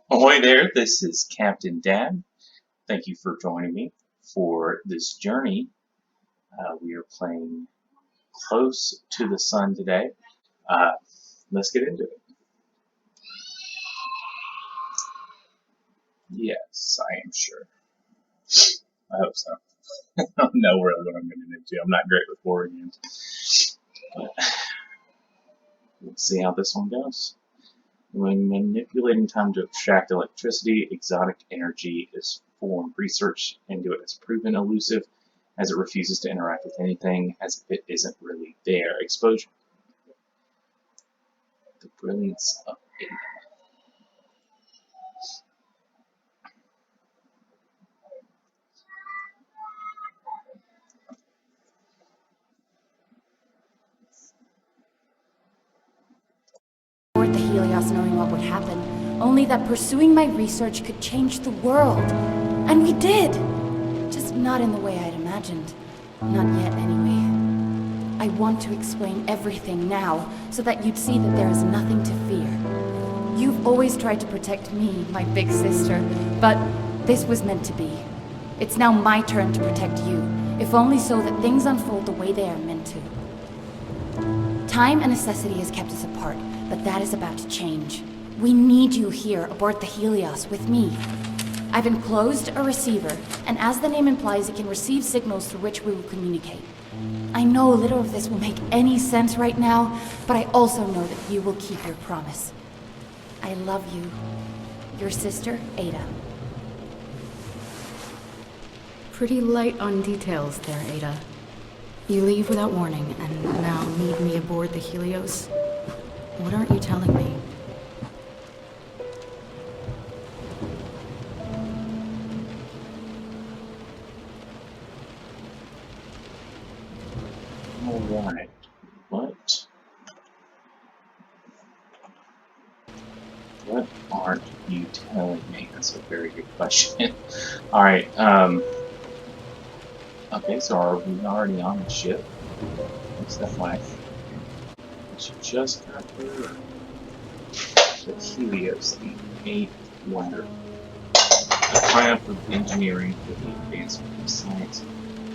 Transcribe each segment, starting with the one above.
Ahoy there, this is Captain Dan. Thank you for joining me for this journey. We are playing Close to the Sun today. Uh, let's get into it. Yes, I am sure. I hope so. I don't know really what I'm getting into. I'm not great with war games. But let's see how this one goes. When manipulating time to extract electricity, exotic energy is formed. Research into it has proven elusive as it refuses to interact with anything as if it isn't really there. Exposure to the brilliance of it. Bored the Helios knowing what would happen, only that pursuing my research could change the world. And we did! Just not in the way I'd imagined. Not yet, anyway. I want to explain everything now, so that you'd see that there is nothing to fear. You've always tried to protect me, my big sister, but this was meant to be. It's now my turn to protect you, if only so that things unfold the way they are meant to. Time and necessity has kept us apart, but that is about to change. We need you here aboard the Helios with me. I've enclosed a receiver, and as the name implies, it can receive signals through which we will communicate. I know little of this will make any sense right now, but I also know that you will keep your promise. I love you. Your sister, Ada. Pretty light on details there, Ada. You leave without warning, and now need me aboard the Helios? What aren't you telling me? Alright, what aren't you telling me? That's a very good question. Alright, okay, so are we already on the ship? What's that like? She just got there. The Helios, the eighth wonder. A triumph of engineering for the advancement of science.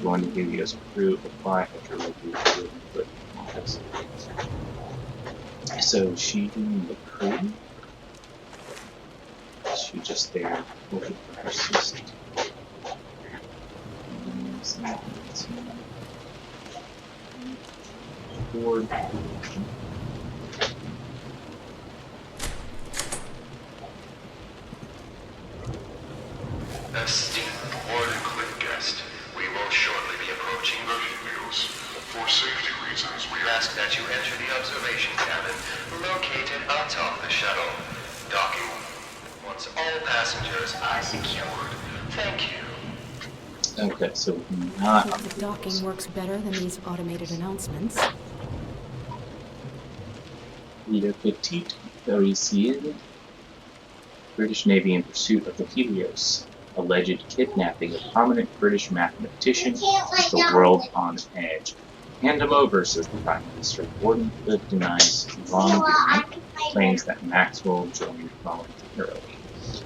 Join the Helios crew, apply hydrology to office. So she doing the crew? She just there looking for her sister. Board. Esteemed board and crew guest, we will shortly be approaching the Helios. For safety reasons, we ask that you enter the observation cabin located atop the shuttle. Docking. Once all passengers are secured. Thank you. Okay, so not Hope the docking works better than these automated announcements. Le Petit Parisienne, British Navy in pursuit of the Helios. Alleged kidnapping of prominent British mathematician, the world on edge. Hand him over, says the Prime Minister. Gordon Hood denies wrongdoing, claims that Maxwell joined voluntarily.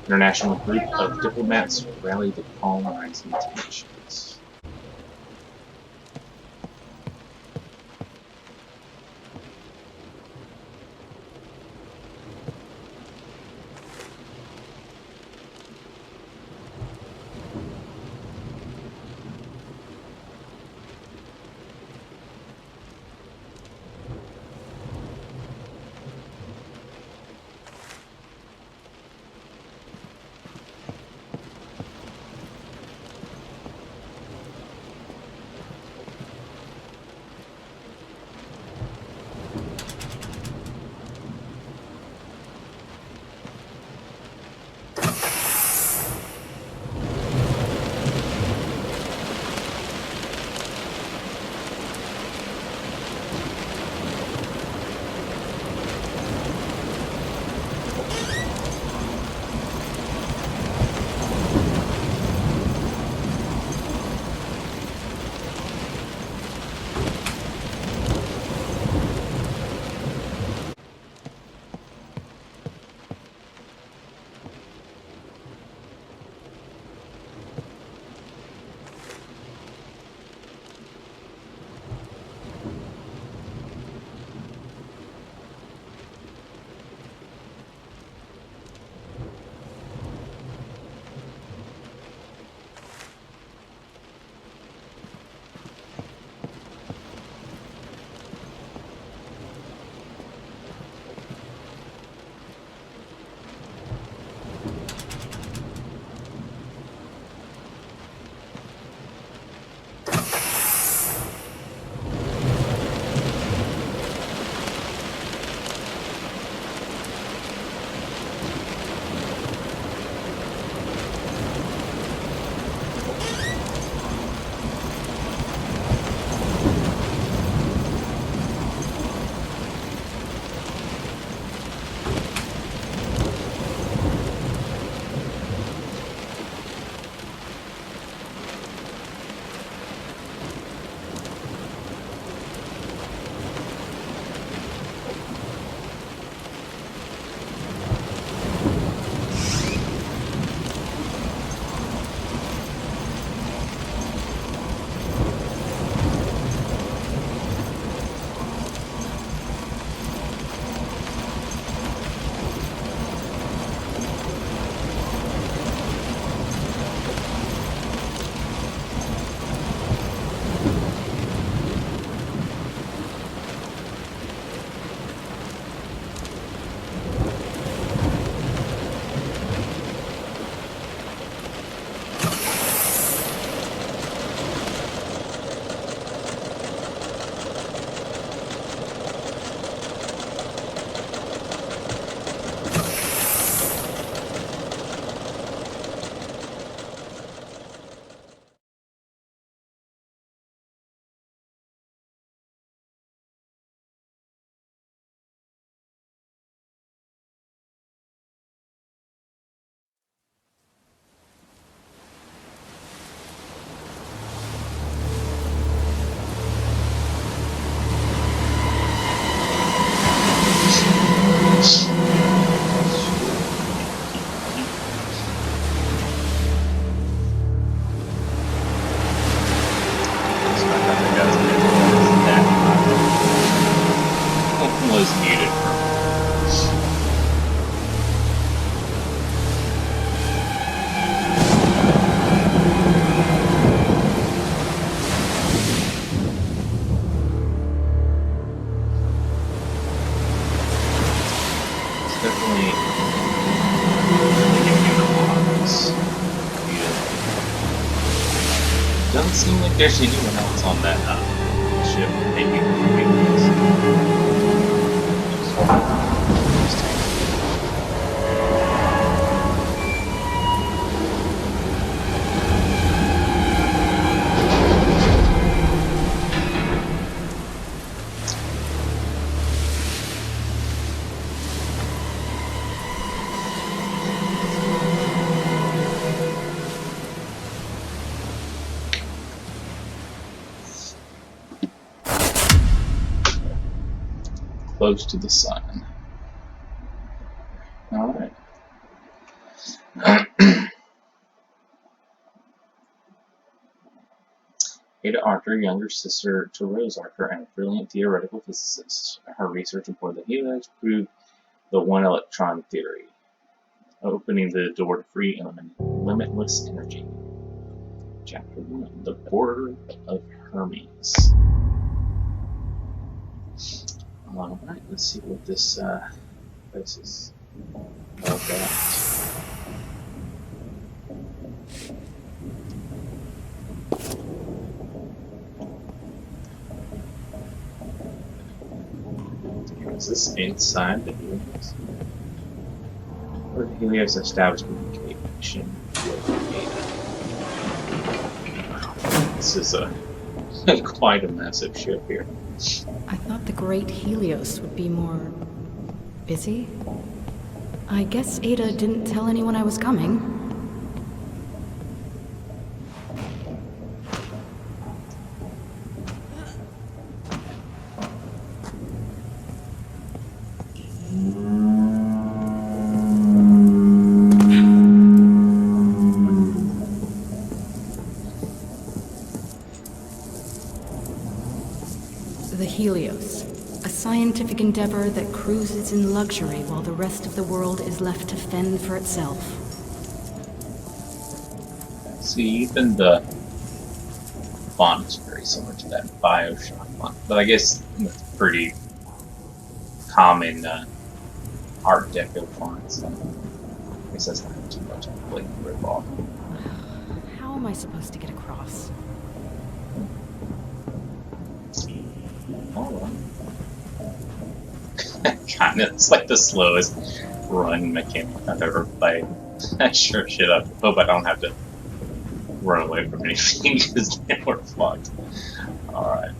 International group of diplomats rally to calm rising tensions. seem like there's anyone else on that ship. Maybe close to the sun. Alright. Ada Archer, younger sister to Rose Archer and a brilliant theoretical physicist. Her research aboard the Helios proved the one-electron theory, opening the door to free and limitless energy. Chapter 1, The Border of Hermes. Alright, let's see what this place is all about. Is this inside the Helios? Or the Helios established communication with Ada? This is quite a massive ship here. I thought the Great Helios would be more busy. I guess Ada didn't tell anyone I was coming. The Helios, a scientific endeavor that cruises in luxury while the rest of the world is left to fend for itself. See, even the font is very similar to that Bioshock font, but I guess it's pretty common Art Deco font, so I guess that's not too much of a blatant rip-off. How am I supposed to get across? Oh, God, it's like the slowest run mechanic I've ever played. Sure shit, I hope I don't have to run away from anything because then we're fucked. Alright.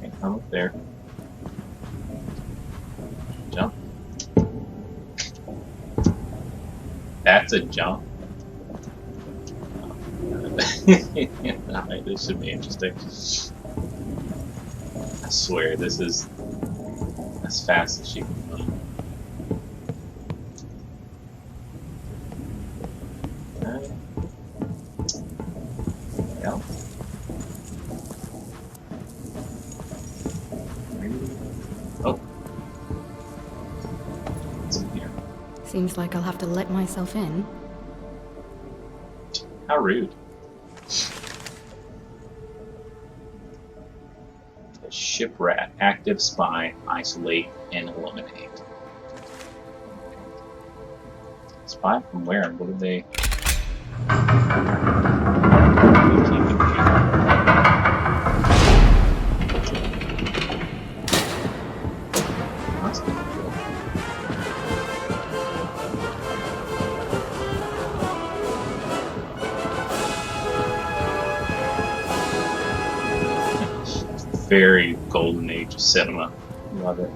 Okay, come up there. Jump. That's a jump. Alright, this should be interesting. I swear, this is as fast as she can run. Okay. Well. Oh. What's in here? Seems like I'll have to let myself in. How rude. A shipwreck, active spy, isolate, and eliminate. Spy from where? What do they keep in here? That's pretty cool. Very golden age of cinema. Love it.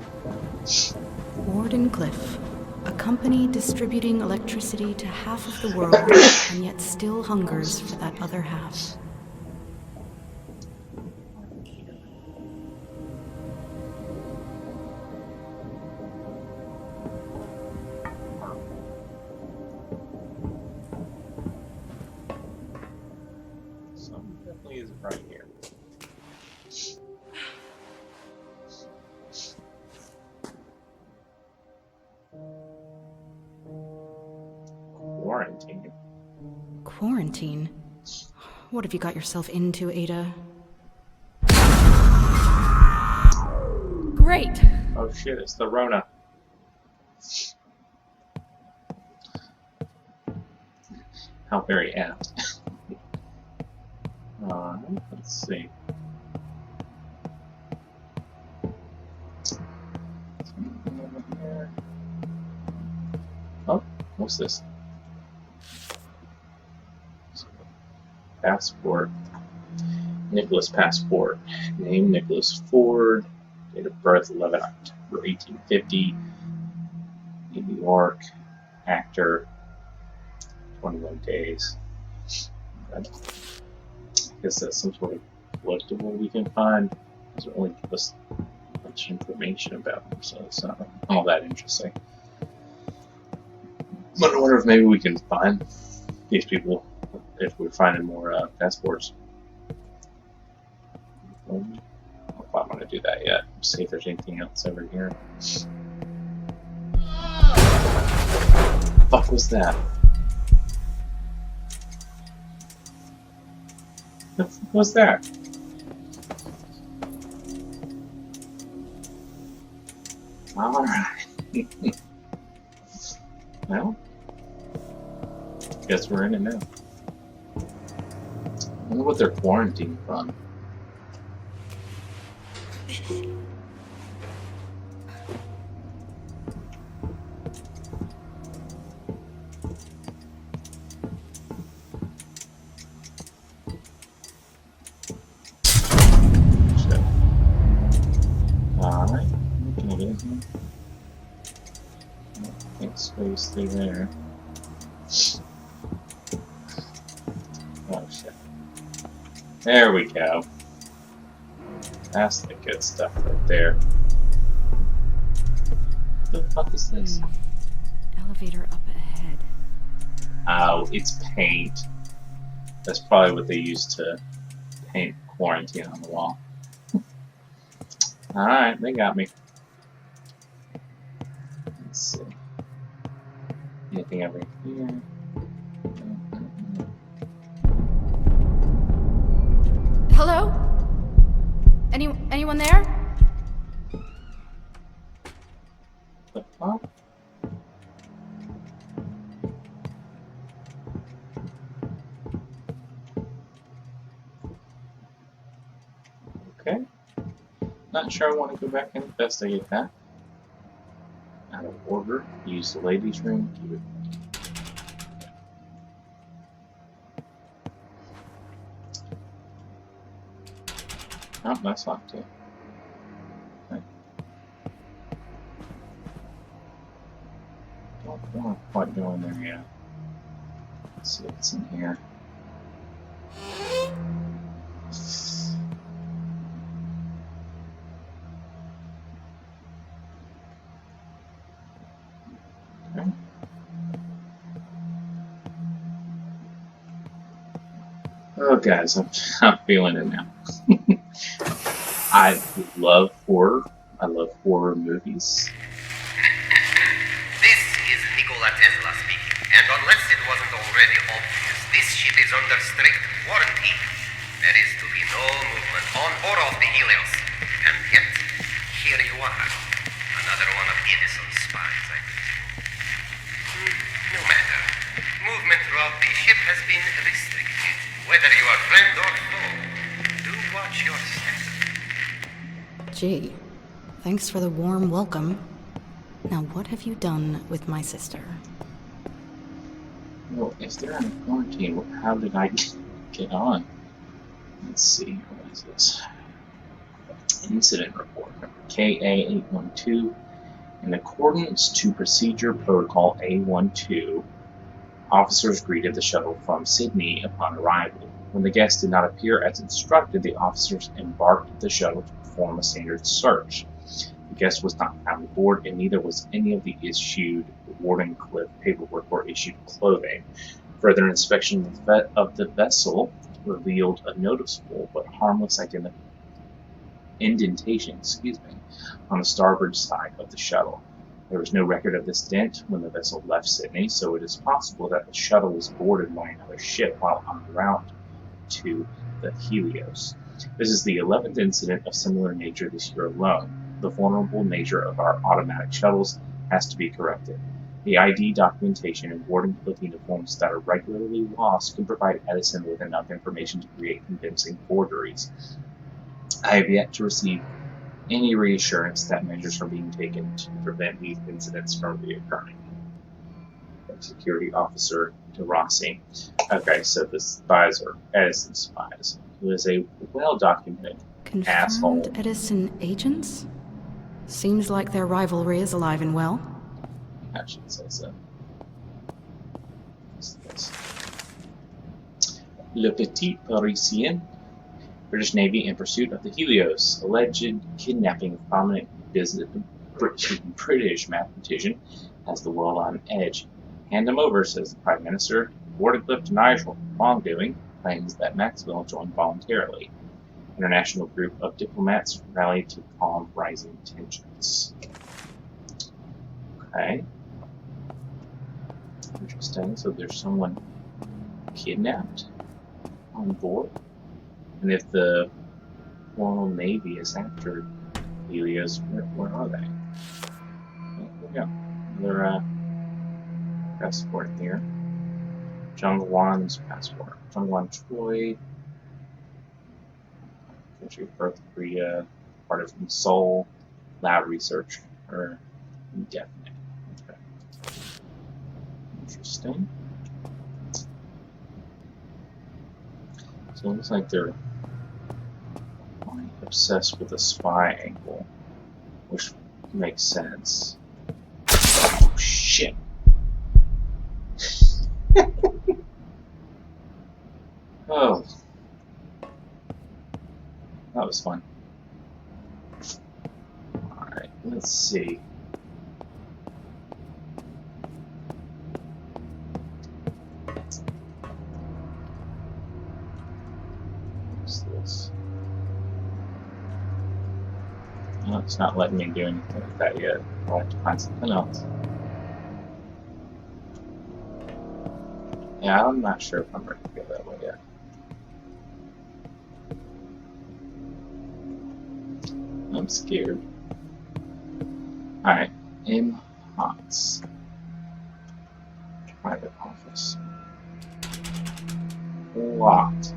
Warden Cliff, a company distributing electricity to half of the world and yet still hungers for that other half. Something definitely isn't right here. Quarantine. Quarantine? What have you got yourself into, Ada? Great! Oh shit, it's the Rona. How very apt. Let's see. Oh, what's this? Passport. Nicholas Passport. Name Nicholas Ford. Date of birth 11 October 1850. In New York. Actor. 21 days. I guess that's some sort of collectible we can find. It doesn't really give us much information about them, so it's not all that interesting. But I wonder if maybe we can find these people if we're finding more passports. I don't know if I want to do that yet. See if there's anything else over here. What the fuck was that? What the fuck was that? Alright. Well, guess we're in it now. I wonder what they're quarantined from. Alright, can I get in here? I think space through there. Oh shit. There we go. That's the good stuff right there. What the fuck is this? Elevator up ahead. Oh, it's paint. That's probably what they use to paint quarantine on the wall. Alright, they got me. Let's see. Anything over here? Hello? Anyone there? The fuck? Okay. Not sure I want to go back and investigate that. Out of order. Use the ladies' room. Keep it. Oh, that's locked too. Okay. Don't want to quite go in there yet. Let's see what's in here. Okay. Oh, guys, I'm feeling it now. I love horror. I love horror movies. This is Nikola Tesla speaking, and unless it wasn't already obvious, this ship is under strict quarantine. There is to be no movement on or off the Helios. And yet, here you are. Another one of Edison's spies, I presume. No matter. Movement throughout the ship has been restricted. Whether you are friend or foe, do watch your step. Gee, thanks for the warm welcome. Now what have you done with my sister? Well, if they're in quarantine, how did I get on? Let's see, what is this? Incident report number KA812. In accordance to procedure protocol A12, officers greeted the shuttle from Sydney upon arrival. When the guest did not appear as instructed, the officers embarked the shuttle to perform a standard search. The guest was not found aboard, and neither was any of the issued Wardenclyffe paperwork or issued clothing. Further inspection of the vessel revealed a noticeable but harmless indentation on the starboard side of the shuttle. There was no record of this dent when the vessel left Sydney, so it is possible that the shuttle was boarded by another ship while en route to the Helios. This is the 11th incident of similar nature this year alone. The vulnerable nature of our automatic shuttles has to be corrected. The ID documentation and boarding booking forms that are regularly lost can provide Edison with enough information to create convincing forgeries. I have yet to receive any reassurance that measures are being taken to prevent these incidents from reoccurring. Security officer to Rossi. Okay, so the spies are Edison spies, who is a well-documented Confirmed asshole. Edison agents? Seems like their rivalry is alive and well. I should say so. Le Petit Parisien, British Navy in pursuit of the Helios, alleged kidnapping of prominent British mathematician, has the world on edge. Hand him over, says the Prime Minister. Wardenclyffe denies wrongdoing, claims that Maxwell joined voluntarily. International group of diplomats rallied to calm rising tensions. Okay. Interesting. So there's someone kidnapped on board. And if the Royal Navy is after Helios, where are they? Oh, there we go. Another passport here. Zhongwan's passport. Zhongwan Troy. Country of birth, Korea. Part from Seoul. Lab research. Or indefinite. Okay. Interesting. So it looks like they're obsessed with the spy angle, which makes sense. Oh, shit. Oh. That was fun. Alright, let's see. What's this? No, it's not letting me do anything with that yet. I'll have to find something else. Yeah, I'm not sure if I'm ready to go that way yet. I'm scared. Alright, M. Hotz. Private office. Locked.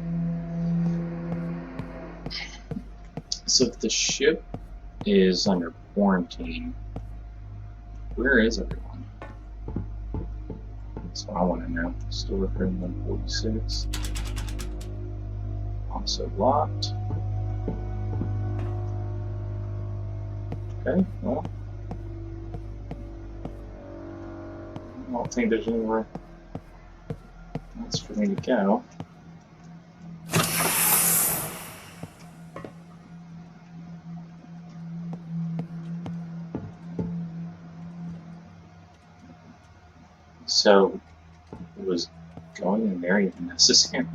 So if the ship is under quarantine, where is everyone? That's what I want to know. Still recording 146. Also locked. Okay, well, I don't think there's anywhere else for me to go. So, was going in there even necessary?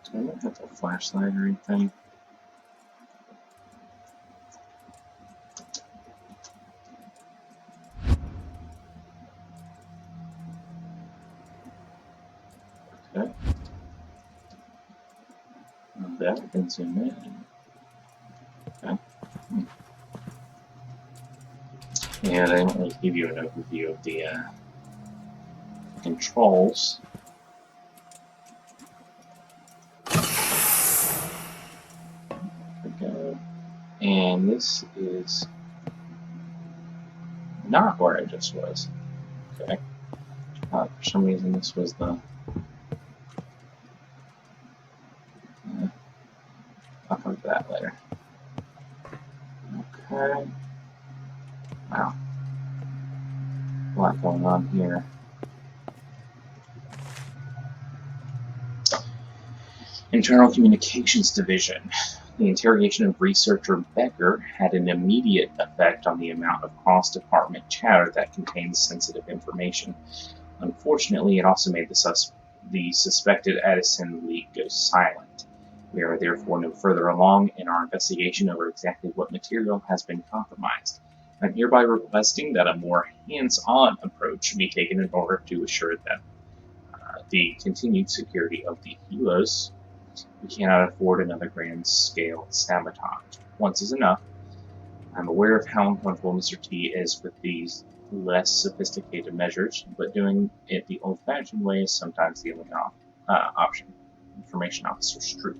Do I not have a flashlight or anything? Okay. Well, that I can zoom in. Okay. Yeah, they don't really give you an overview of the controls. There we go. And this is not where I just was. Okay. For some reason, this was the. I'll come to that later. Okay. Wow. A lot going on here. Internal Communications Division. The interrogation of researcher Becker had an immediate effect on the amount of cross-department chatter that contained sensitive information. Unfortunately, it also made the suspected Edison leak go silent. We are therefore no further along in our investigation over exactly what material has been compromised. I'm hereby requesting that a more hands-on approach be taken in order to assure that the continued security of the Helios, we cannot afford another grand-scale sabotage. Once is enough. I'm aware of how uncomfortable Mr. T is with these less sophisticated measures, but doing it the old-fashioned way is sometimes the only option. Information Officer Stroop.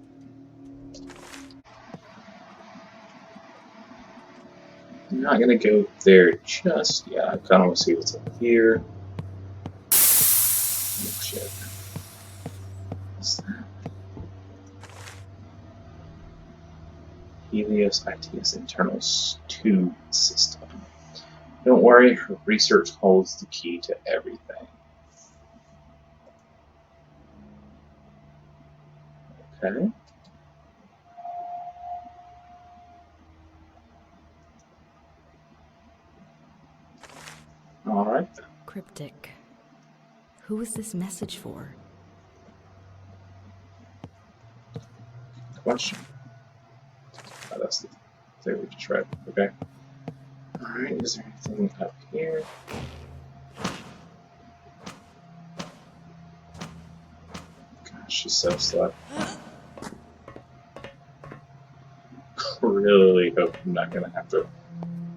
I'm not going to go there just yet. I kind of want to see what's up here. Oh, shit. What's that? Helios ITS internal tube system. Don't worry, her research holds the key to everything. Okay. Alright. Cryptic. Who is this message for? Question. Oh, that's the thing we just read. Okay. Alright, is there anything up here? Gosh, she's so slow. Really hope I'm not gonna have to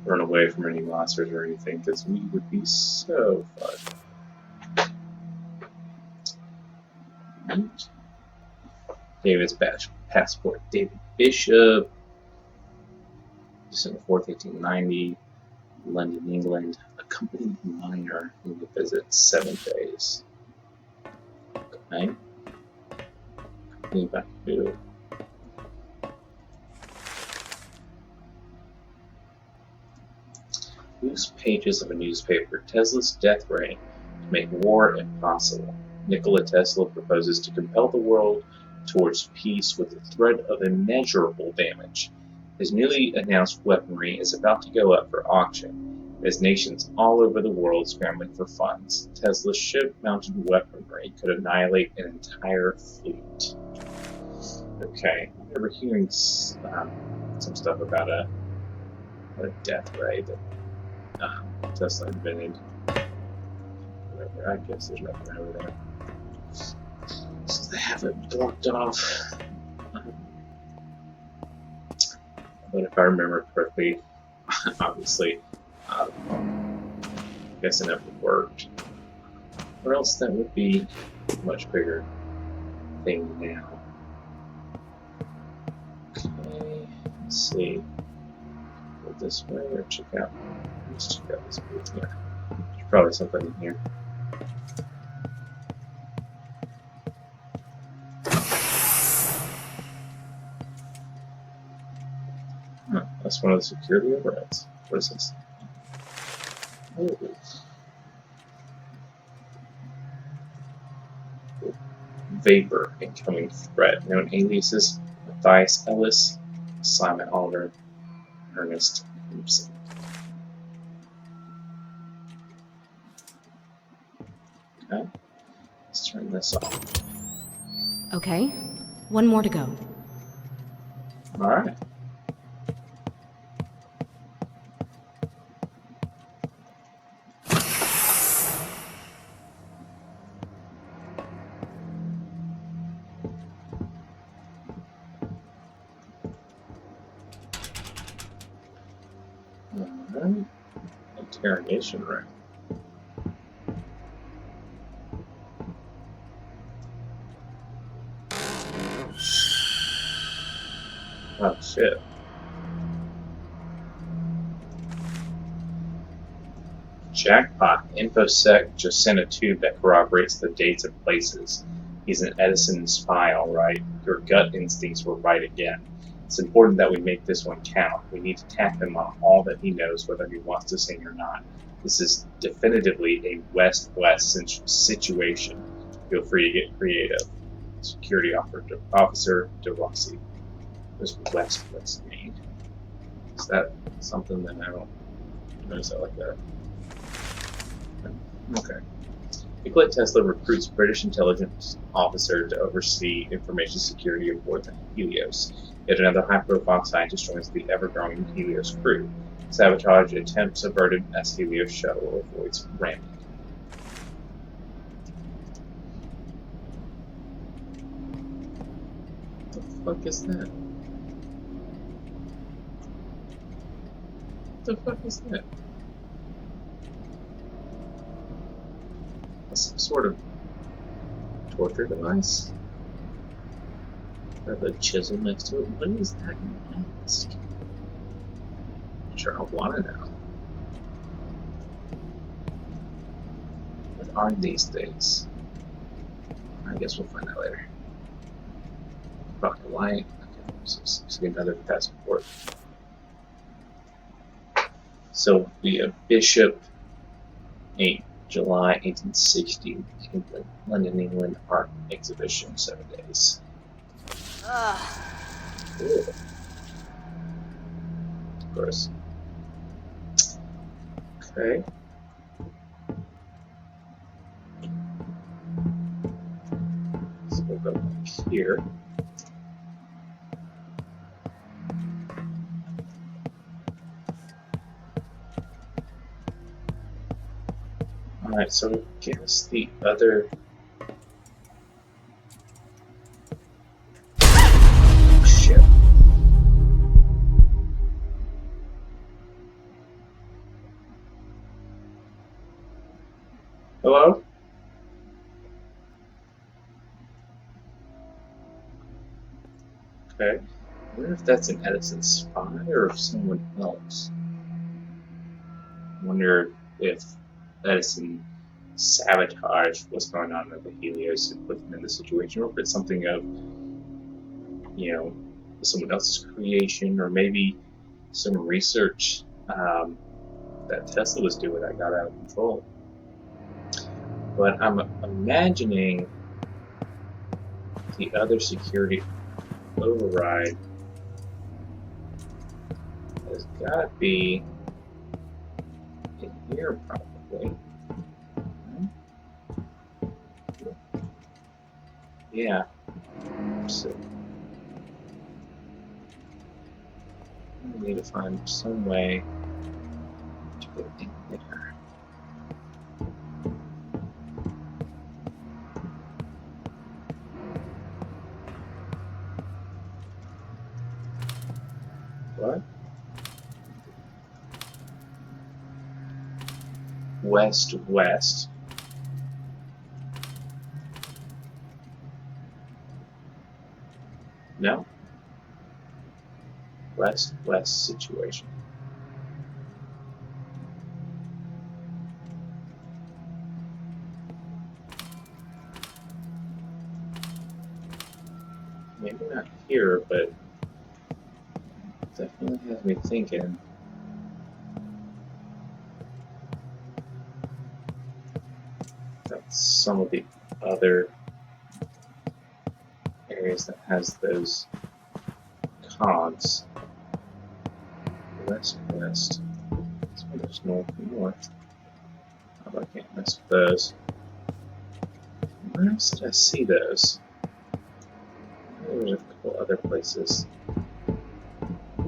run away from any monsters or anything, because we would be so fun. Right. David's passport. David Bishop, December 4th, 1890, London, England. Accompanied minor who would visit 7 days. Okay. Accompanied by who? Loose pages of a newspaper. Tesla's death ray to make war impossible. Nikola Tesla proposes to compel the world towards peace with the threat of immeasurable damage. His newly announced weaponry is about to go up for auction, as nations all over the world scrambling for funds. Tesla's ship-mounted weaponry could annihilate an entire fleet. Okay, I remember hearing some stuff about a death ray that Tesla invented. Whatever, I guess there's nothing over there. So they have it blocked off. But if I remember correctly, obviously, I'm guessing that worked. Or else that would be a much bigger thing now. Okay, let's see. Go this way or check out. Let's check out this booth here. There's probably something in here. Huh, that's one of the security overrides. What is this? Oh. Vapor, incoming threat. Known aliases: Matthias Ellis, Simon Oliver, Ernest Gibson. Okay, let's turn this off. Okay, one more to go. Alright. Alright. Interrogation room. Oh shit. Jackpot. InfoSec just sent a tube that corroborates the dates and places. He's an Edison spy, alright. Your gut instincts were right again. It's important that we make this one count. We need to tap him on all that he knows, whether he wants to sing or not. This is definitively a West-West situation. Feel free to get creative. Security Officer DeRossi. What does West-West mean? Is that something that I don't notice that like that? Okay. Nikola Tesla recruits British intelligence officer to oversee information security aboard the Helios. Yet another high-profile scientist joins the ever-growing Helios crew. Sabotage attempt averted as Helios shuttle avoids ramming. The fuck is that? The fuck is that? Some sort of torture device? Or the chisel next to it? What is that mask? Sure, I want to know. What are these things? I guess we'll find out later. Rock the light. Okay, so get another passport. So we have Bishop, 8 July 1860, England, London, England, art exhibition, 7 days. Ooh. Of course. Okay. So we'll go back here. Alright, so I guess the other... Oh, shit. Hello? Okay. I wonder if that's an Edison spy or if someone else. I wonder if Edison sabotaged what's going on with the Helios and put them in the situation, or if it's something of, you know, someone else's creation, or maybe some research that Tesla was doing that got out of control. But I'm imagining the other security override has got to be in here, probably. Yeah. So I need to find some way to get in there. What? West. No? West situation. Maybe not here, but definitely has me thinking. That's some of the other areas that has those cogs. West. So there's north. Oh, I can't mess with those. Where else did I see those? There's a couple other places.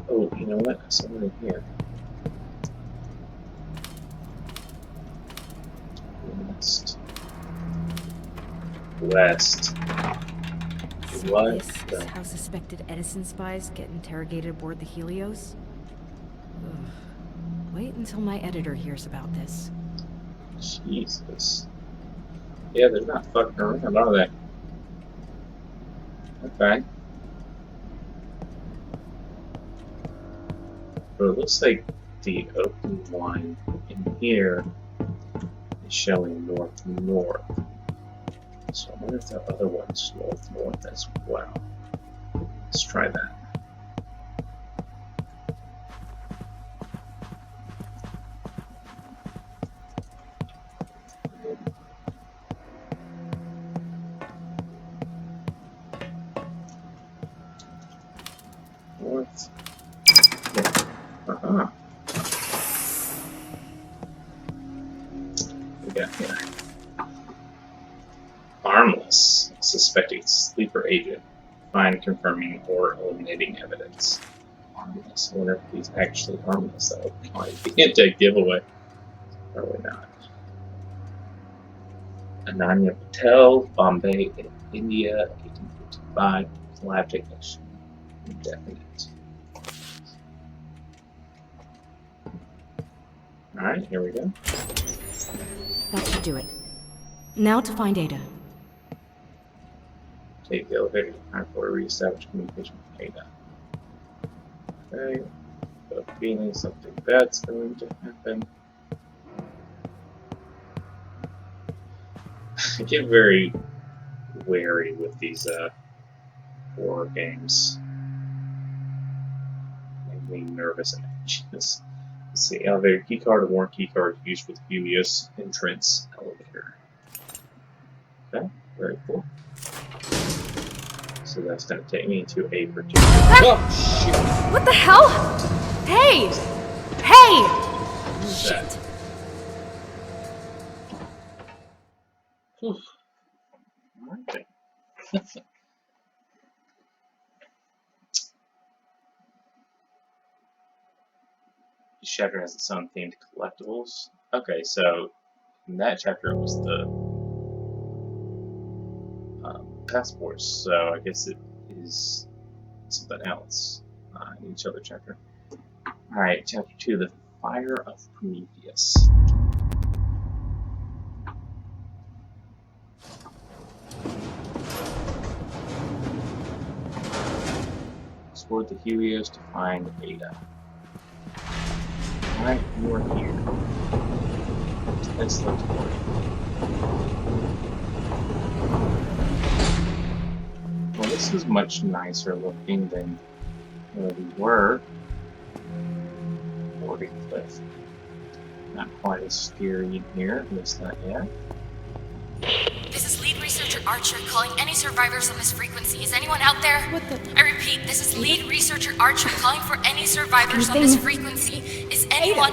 Oh, you know what? I saw one in here. West. So What? this is how suspected Edison spies get interrogated aboard the Helios? Ugh. Wait until my editor hears about this. Jesus. Yeah, they're not fucking around, are they? Okay. But it looks like the open line in here is showing north. So I wonder if the other one's north as well. Let's try that. North. Uh-huh. We got here. Harmless. Suspected sleeper agent. Find confirming or eliminating evidence. Harmless. I wonder if he's actually harmless. That would probably be a dead giveaway. Probably not. Ananya Patel, Bombay, India, 1855. Lab technician. Indefinite. Alright, here we go. That should do it. Now to find Ada. Take the elevator to the floor to reestablish communication with Ada. Okay. Got a feeling something bad's going to happen. I get very wary with these horror games. Make me nervous and anxious. Let's see, elevator keycard or warrant keycard used with Helios entrance elevator. Okay, very cool. So that's going to take me to a particular. Oh shit! What the hell? Hey! Hey! Who's that? Whew. Alright. Each chapter has its own themed collectibles. Okay, so in that chapter it was the passports, so I guess it is something else in each other chapter. Alright, chapter 2, the Fire of Prometheus. Explore the Helios to find Ada. Alright, you are here. Let's look for you. Well, this is much nicer looking than where we were. Boarding cliff. Not quite as scary in here, at least not yet. This is lead researcher Archer calling any survivors on this frequency. Is anyone out there? What the? I repeat, this is lead researcher Archer calling for any survivors on this frequency. Is anyone...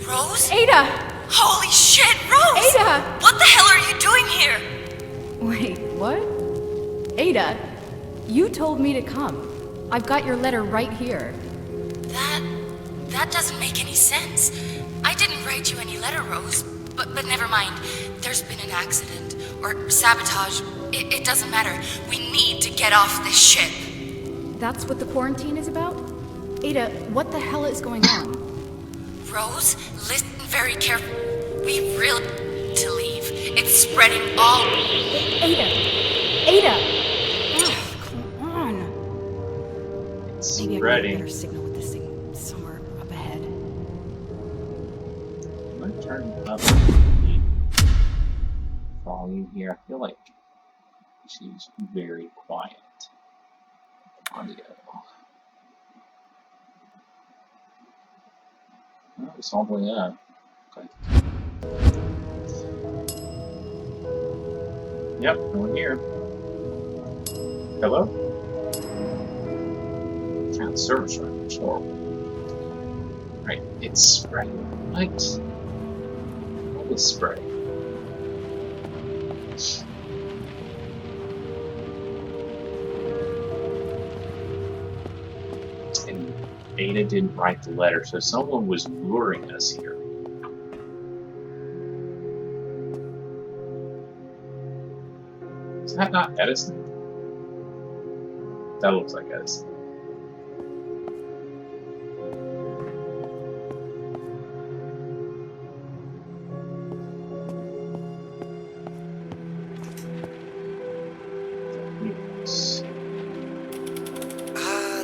Rose? Ada! Holy shit, Rose! Ada! What the hell are you doing here? Wait, what? Ada, you told me to come. I've got your letter right here. That doesn't make any sense. I didn't write you any letter, Rose. But never mind. There's been an accident. Or sabotage. It doesn't matter. We need to get off this ship. That's what the quarantine is about? Ada, what the hell is going on? Rose, listen very carefully. We really need to leave. It's spreading all... Ada! Ada! Ugh, come on. It's Maybe I can get a spreading. better signal with this thing somewhere up ahead. I'm gonna turn up the volume here. I feel like she's very quiet. Audio. Oh, it's all the way up. Okay. Yep, no one here. Hello? Found service room. It's horrible. Right, it's spreading. What is spreading? And Ada didn't write the letter, so someone was luring us here. Is that not Edison? That looks like Edison.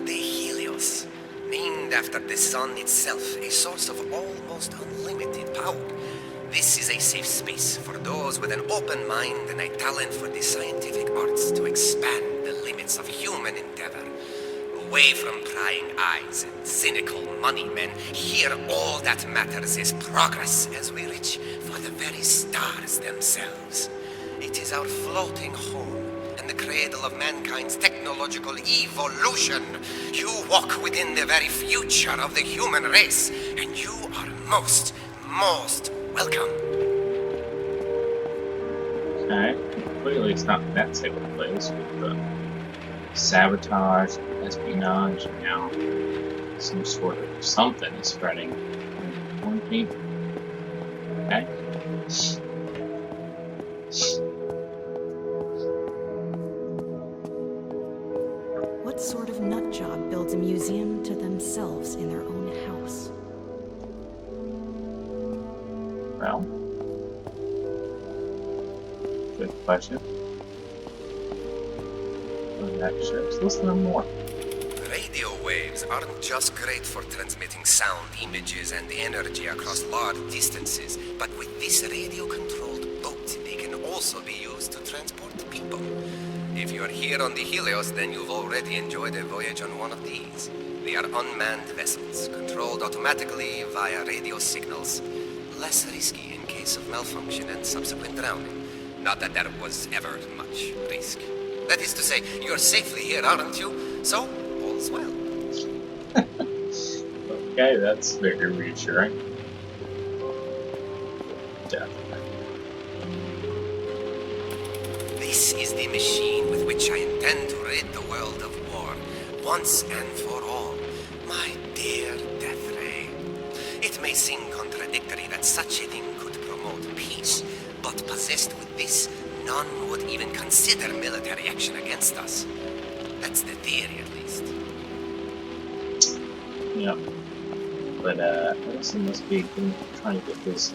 The Helios. Named after the sun itself, a source of almost unlimited power. This is a safe space for those with an open mind and a talent for the scientific arts to expand the limits of human endeavor. Away from prying eyes and cynical money men, here all that matters is progress as we reach for the very stars themselves. It is our floating home and the cradle of mankind's technological evolution. You walk within the very future of the human race, and you are most welcome. Okay, clearly it's not that type of place with sabotage, espionage, and now some sort of something is spreading. Quarantine. Okay. What sort of nutjob builds a museum to themselves in their own house? Well, good question. Sure. So let's learn more. Radio waves aren't just great for transmitting sound, images, and energy across large distances, but with this radio-controlled boat, they can also be used to transport people. If you're here on the Helios, then you've already enjoyed a voyage on one of these. They are unmanned vessels, controlled automatically via radio signals. Less risky in case of malfunction and subsequent drowning. Not that there was ever much risk. That is to say, you're safely here, aren't you? So, all's well. Okay, that's very reassuring. Definitely. This is the machine with which I intend to rid the world of war, once and for all. My dear Death Ray. It may seem contradictory that such a thing could promote peace, but possessed with this, none would even consider military action against us. That's the theory, at least. Yep. But, I guess it must be trying to get this.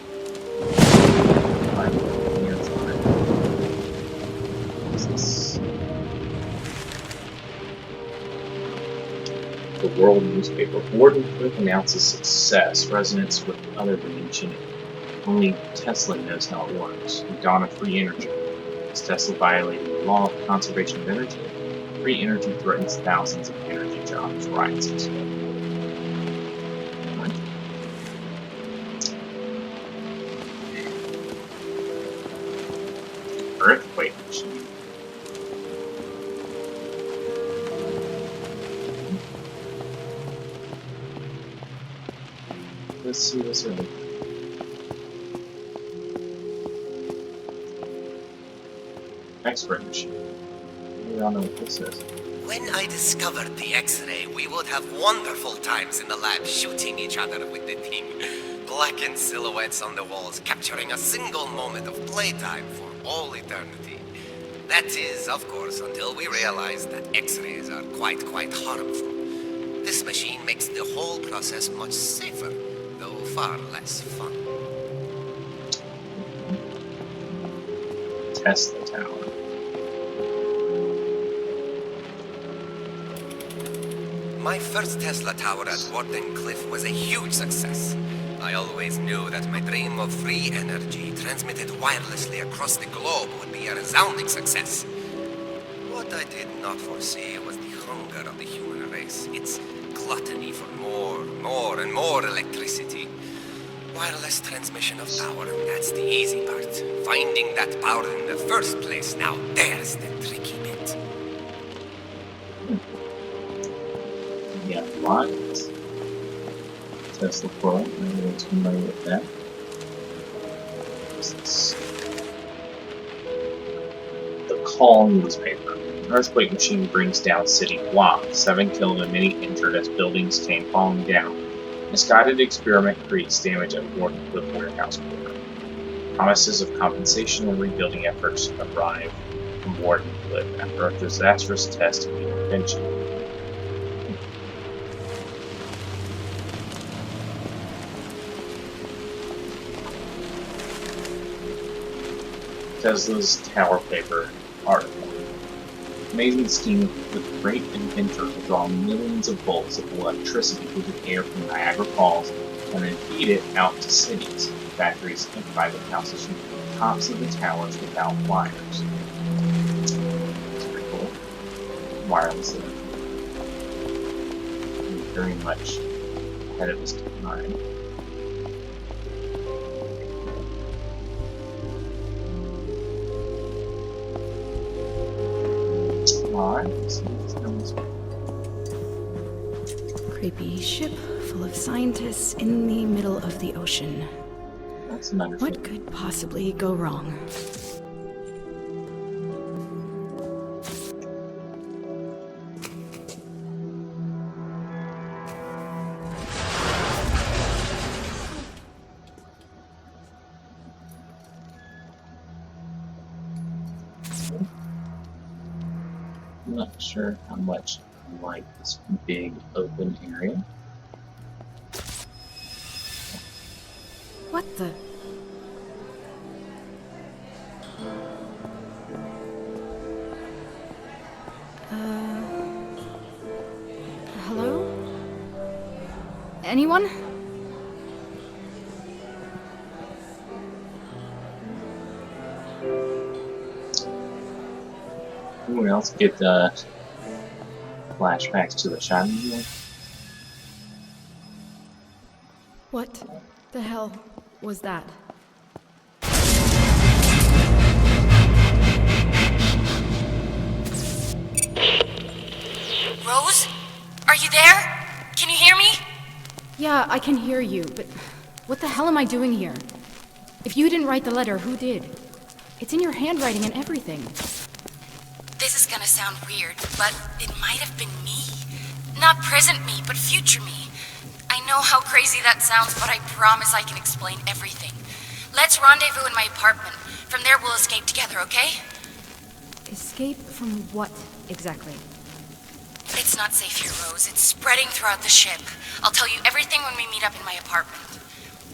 The World newspaper. Warden Cliff announces success. Resonance with other dimension. Only Tesla knows how it works. The dawn of free energy. Is Tesla violating the law of conservation of energy? Free energy threatens thousands of energy jobs. Rises. Earthquake machine. Let's see what's in it. X-ray machine. We don't know what this is. When I discovered the X-ray, we would have wonderful times in the lab shooting each other with the thing. Blackened silhouettes on the walls, capturing a single moment of playtime for all eternity. That is, of course, until we realized that X-rays are quite harmful. This machine makes the whole process much safer, though far less fun. Tesla Tower. My first Tesla tower at Warden Cliff was a huge success. I always knew that my dream of free energy transmitted wirelessly across the globe would be a resounding success. What I did not foresee was the hunger of the human race, its gluttony for more and more electricity. Wireless transmission of power, that's the easy part. Finding that power in the first place, now there's the tricky bit. We got lines. Tesla Pro. Everyone's familiar with that. The Call newspaper. An earthquake machine brings down city block. 7 killed and many injured as buildings came falling down. Misguided experiment creates damage at Warden Cliff warehouse quarter. Promises of compensation and rebuilding efforts arrive from Warden Cliff after a disastrous test of the invention. Tesla's Tower Paper article. Amazing scheme of the great inventor to draw millions of volts of electricity through the air from Niagara Falls and then feed it out to cities, factories, and private houses from the tops of the towers without wires. That's pretty cool. Wireless energy. Very much ahead of his time. Alright, let's see what's down this way. Creepy ship full of scientists in the middle of the ocean. That's an understatement. What could possibly go wrong? I'm not sure how much like this big open area. What the? Hello? Anyone? Anyone else get flashbacks to the Shining here? What the hell was that? Rose? Are you there? Can you hear me? Yeah, I can hear you, but what the hell am I doing here? If you didn't write the letter, who did? It's in your handwriting and everything. This is gonna sound weird, but it might have been me. Not present me, but future me. I know how crazy that sounds, but I promise I can explain everything. Let's rendezvous in my apartment. From there we'll escape together, okay? Escape from what, exactly? It's not safe here, Rose. It's spreading throughout the ship. I'll tell you everything when we meet up in my apartment.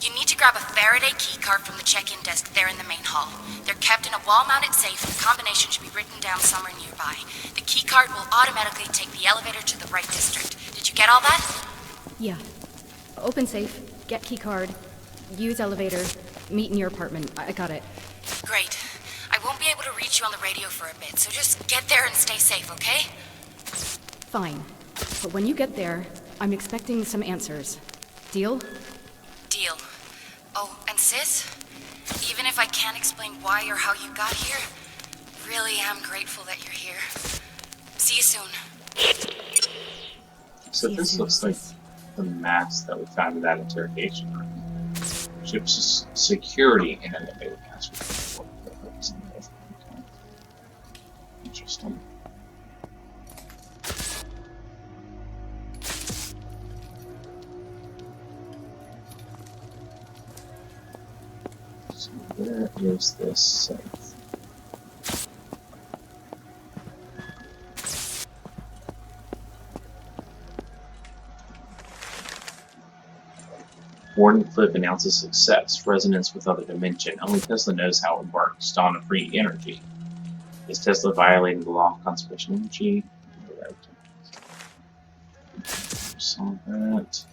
You need to grab a Faraday keycard from the check-in desk there in the main hall. They're kept in a wall-mounted safe, and the combination should be written down somewhere nearby. The keycard will automatically take the elevator to the right district. Did you get all that? Yeah. Open safe, get key card, use elevator, meet in your apartment. I got it. Great. I won't be able to reach you on the radio for a bit, so just get there and stay safe, okay? Fine. But when you get there, I'm expecting some answers. Deal? Deal. Oh, and sis? Even if I can't explain why or how you got here, really am grateful that you're here. See you soon. So this looks like the mask that we found in that interrogation room. Ship's security and elevator password. Interesting. So where is this safe? Warden Cliff announces success. Resonance with other dimension. Only Tesla knows how it works. Dawn of free energy. Is Tesla violating the law of conservation energy? Right. Saw that.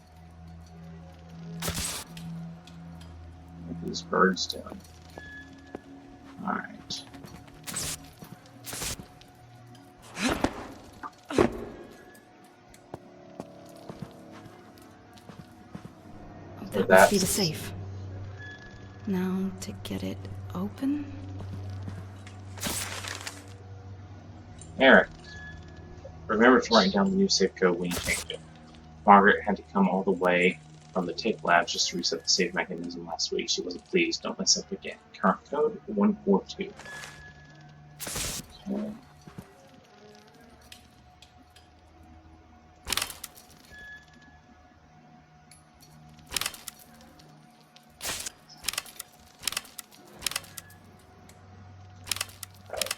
What are these birds doing? Alright. That must be the safe. Now to get it open? Eric, remember to write down the new safe code when you change it. Margaret had to come all the way from the tech lab just to reset the safe mechanism last week. She wasn't pleased. Don't mess up again. Current code 142. Okay.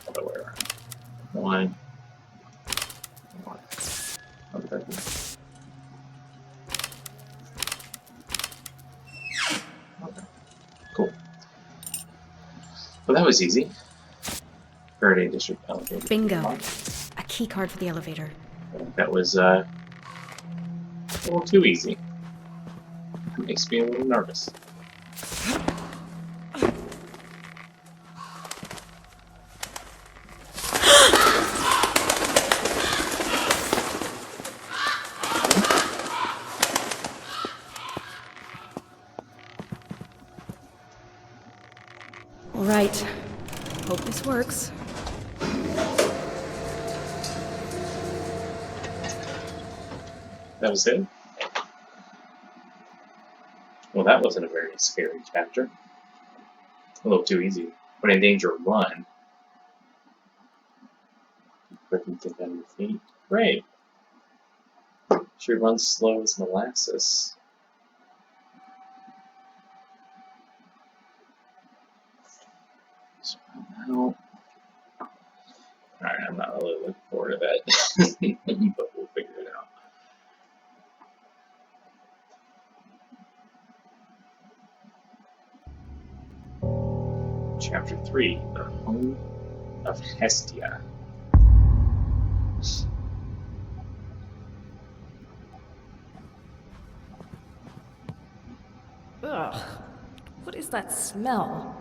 Other way around. One. Okay. Cool. Well, that was easy. Faraday District elevator. Bingo. A key card for the elevator. That was a little too easy. It makes me a little nervous. All right. Hope this works. That was it? Well, that wasn't a very scary chapter. A little too easy. When in danger, run. Quick and think on your feet. Great. She runs slow as molasses. So now, alright, I'm not really looking forward to that. But we'll figure 3, the home of Hestia. Ugh. What is that smell?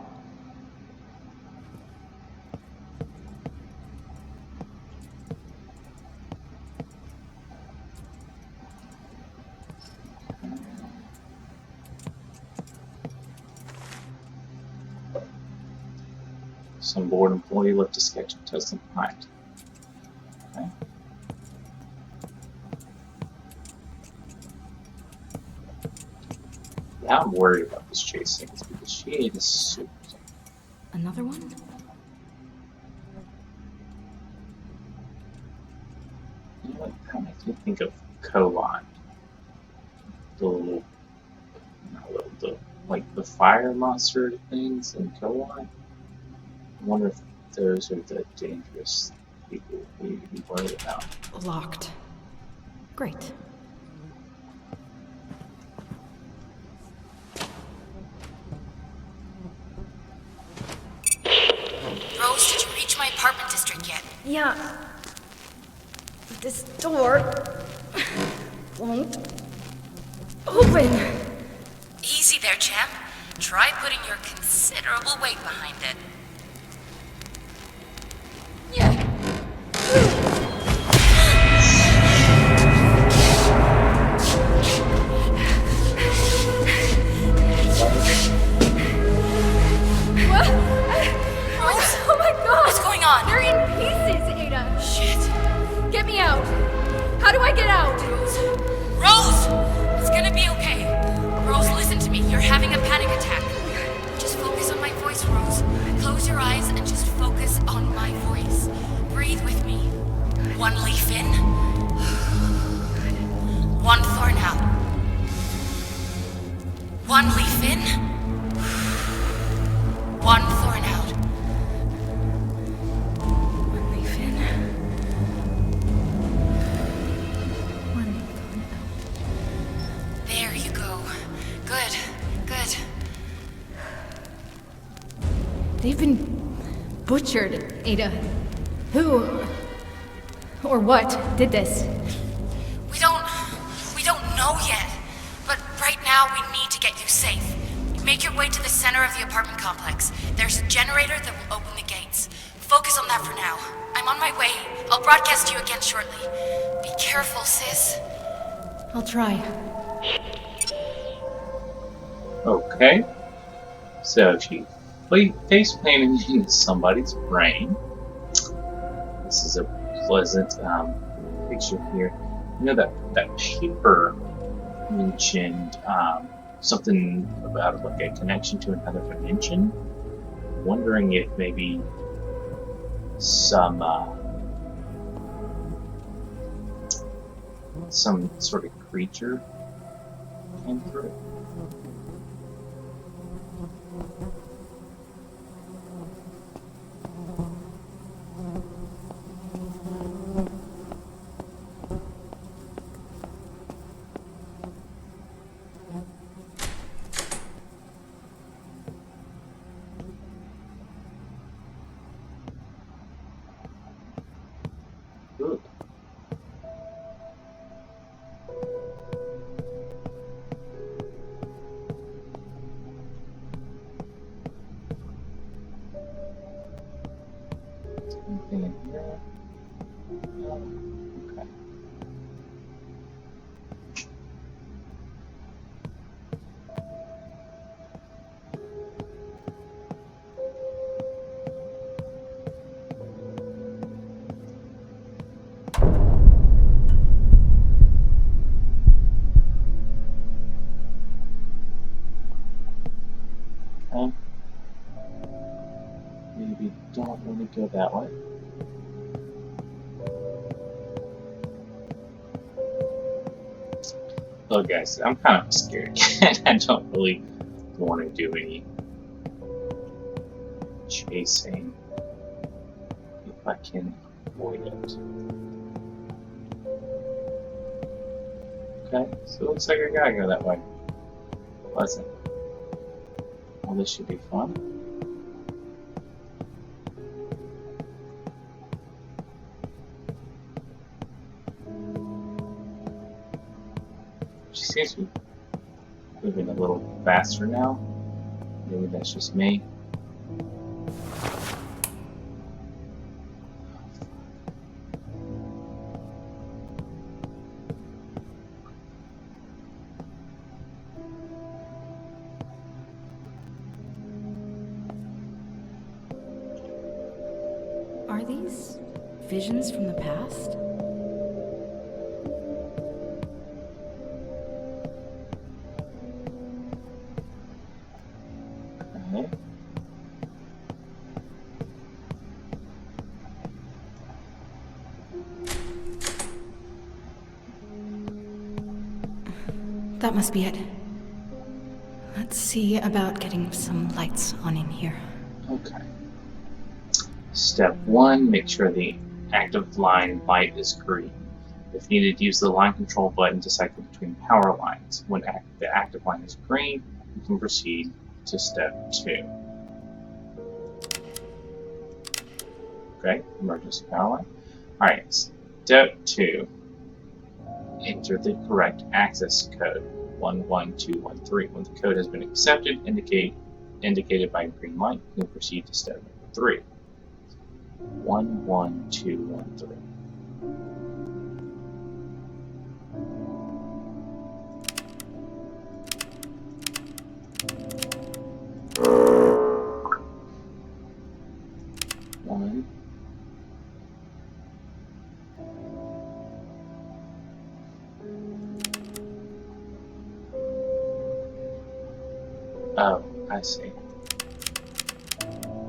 Some bored employee left a sketch of Tesla behind. Okay. Yeah, I'm worried about this chase scene because she ate a suit. Another one? You know what? That makes me think of Koan. The little, not little, like the fire monster things in Koan. I wonder if those are the dangerous people we need to be worried about. Locked. Great. Rose, did you reach my apartment district yet? Yeah. This door won't open. Easy there, champ. Try putting your considerable weight behind it. Oh my god! What's going on? They're in pieces, Ada! Shit. Get me out! How do I get out? Rose! It's gonna be okay. Rose, listen to me. You're having a panic attack. Just focus on my voice, Rose. Close your eyes and just focus on my voice. Breathe with me. One leaf in. One thorn out. One leaf in. One thorn out. One leaf in. One thorn out. There you go. Good. Good. They've been butchered, Ada. Who or what did this? We don't know yet. But right now we need to get you safe. Make your way to the center of the apartment complex. There's a generator that will open the gates. Focus on that for now. I'm on my way. I'll broadcast you again shortly. Be careful, sis. I'll try. Okay. So she face planted into somebody's brain. This is a pleasant picture here. You know that paper mentioned something about like a connection to another dimension. Wondering if maybe some sort of creature came through. Good. Anything in here? No. Okay. Okay. Maybe don't want to go that way. Look, guys, I'm kind of scared. I don't really want to do any chasing if I can avoid it. Okay, so it looks like I gotta go that way. Pleasant. Well, this should be fun. She seems to be moving a little faster now. Maybe that's just me. Are these visions from the past? Okay. That must be it. Let's see about getting some lights on in here. Okay. Step 1, make sure the active line light is green. If needed, use the line control button to cycle between power lines. When the active line is green, you can proceed to step 2. Okay, emergency power line. Alright, step 2. Enter the correct access code, 11213. When the code has been accepted, indicated by a green light, you can proceed to step 3. 11213. One. Oh, I see.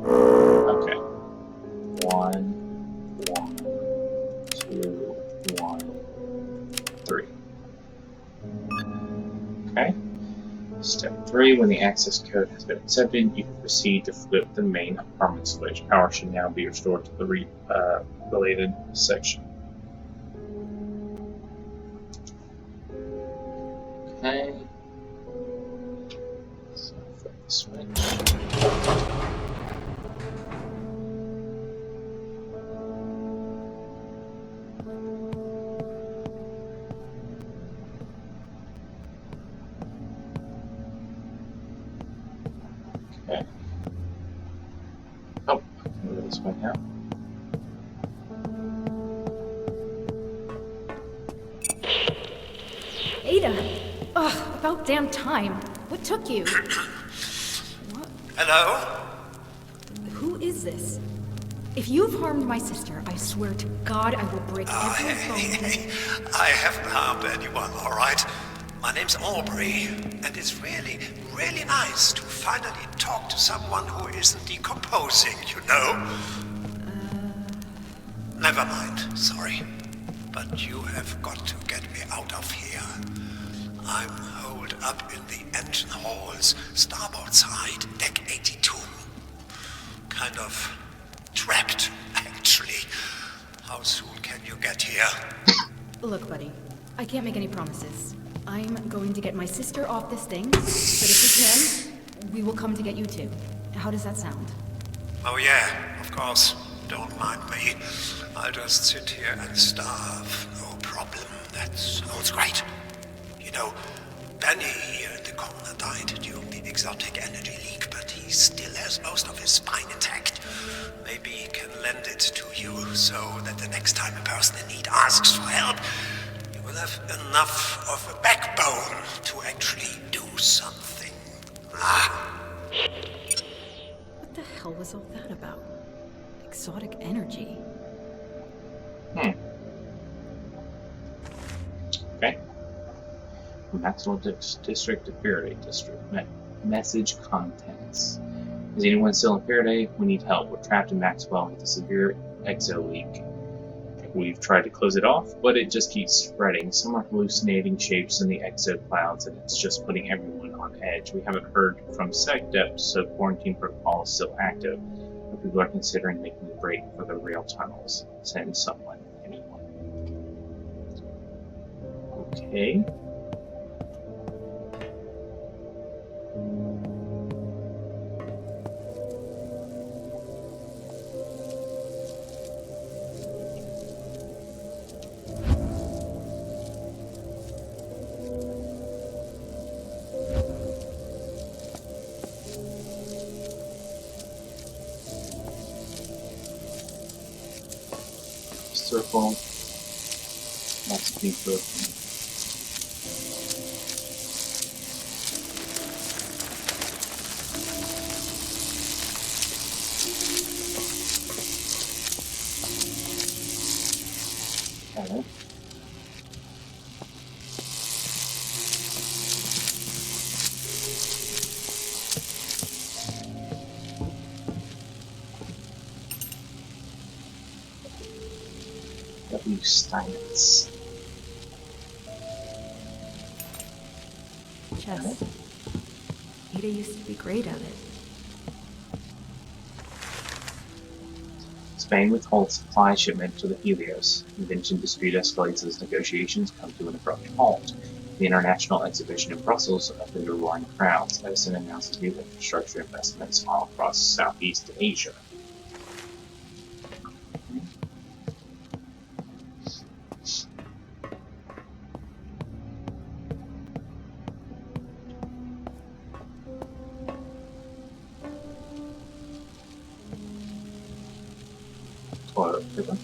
Okay. 1, 2, 1, 3. Okay. Step 3, when the access code has been accepted, you can proceed to flip the main apartment switch. Power should now be restored to the related section. Okay. So flip the switch. Okay. Oh, I can go this way now. Ada! Ugh, about damn time. What took you? What? Hello? Who is this? If you've harmed my sister, I swear to God I will break every bone. I haven't harmed anyone, all right? My name's Aubrey, and it's really, really nice to finally talk to someone who isn't decomposing, you know? Never mind, sorry. But you have got to get me out of here. I'm holed up in the engine halls, starboard side, deck 82. Kind of trapped, actually. How soon can you get here? Look, buddy, I can't make any promises. I'm going to get my sister off this thing, but if we can, we will come to get you too. How does that sound? Oh yeah, of course. Don't mind me. I'll just sit here and starve. No problem. That sounds great. You know, Benny here in the corner died during the exotic energy leak, but he still has most of his spine intact. Maybe he can lend it to you so that the next time a person in need asks for help, you will have enough of a backbone to actually do something. What the hell was all that about? Exotic energy? Okay. From Maxwell District to Faraday District. Message contents. Is anyone still in Faraday? We need help. We're trapped in Maxwell with a severe exo leak. We've tried to close it off, but it just keeps spreading. Some are hallucinating shapes in the exo clouds, and it's just putting everyone on edge. We haven't heard from SecDep, so quarantine protocol is still active. But people are considering making a break for the rail tunnels. Send someone, anyone. Okay. circle. Must be broken. Okay. W. Steinitz. Chess. Ada used to be great at it. Spain withholds supply shipment to the Helios. Invention dispute escalates as negotiations come to an abrupt halt. The International Exhibition in Brussels opened to roaring crowds. Edison announces new infrastructure investments all across Southeast Asia. Toilet paper.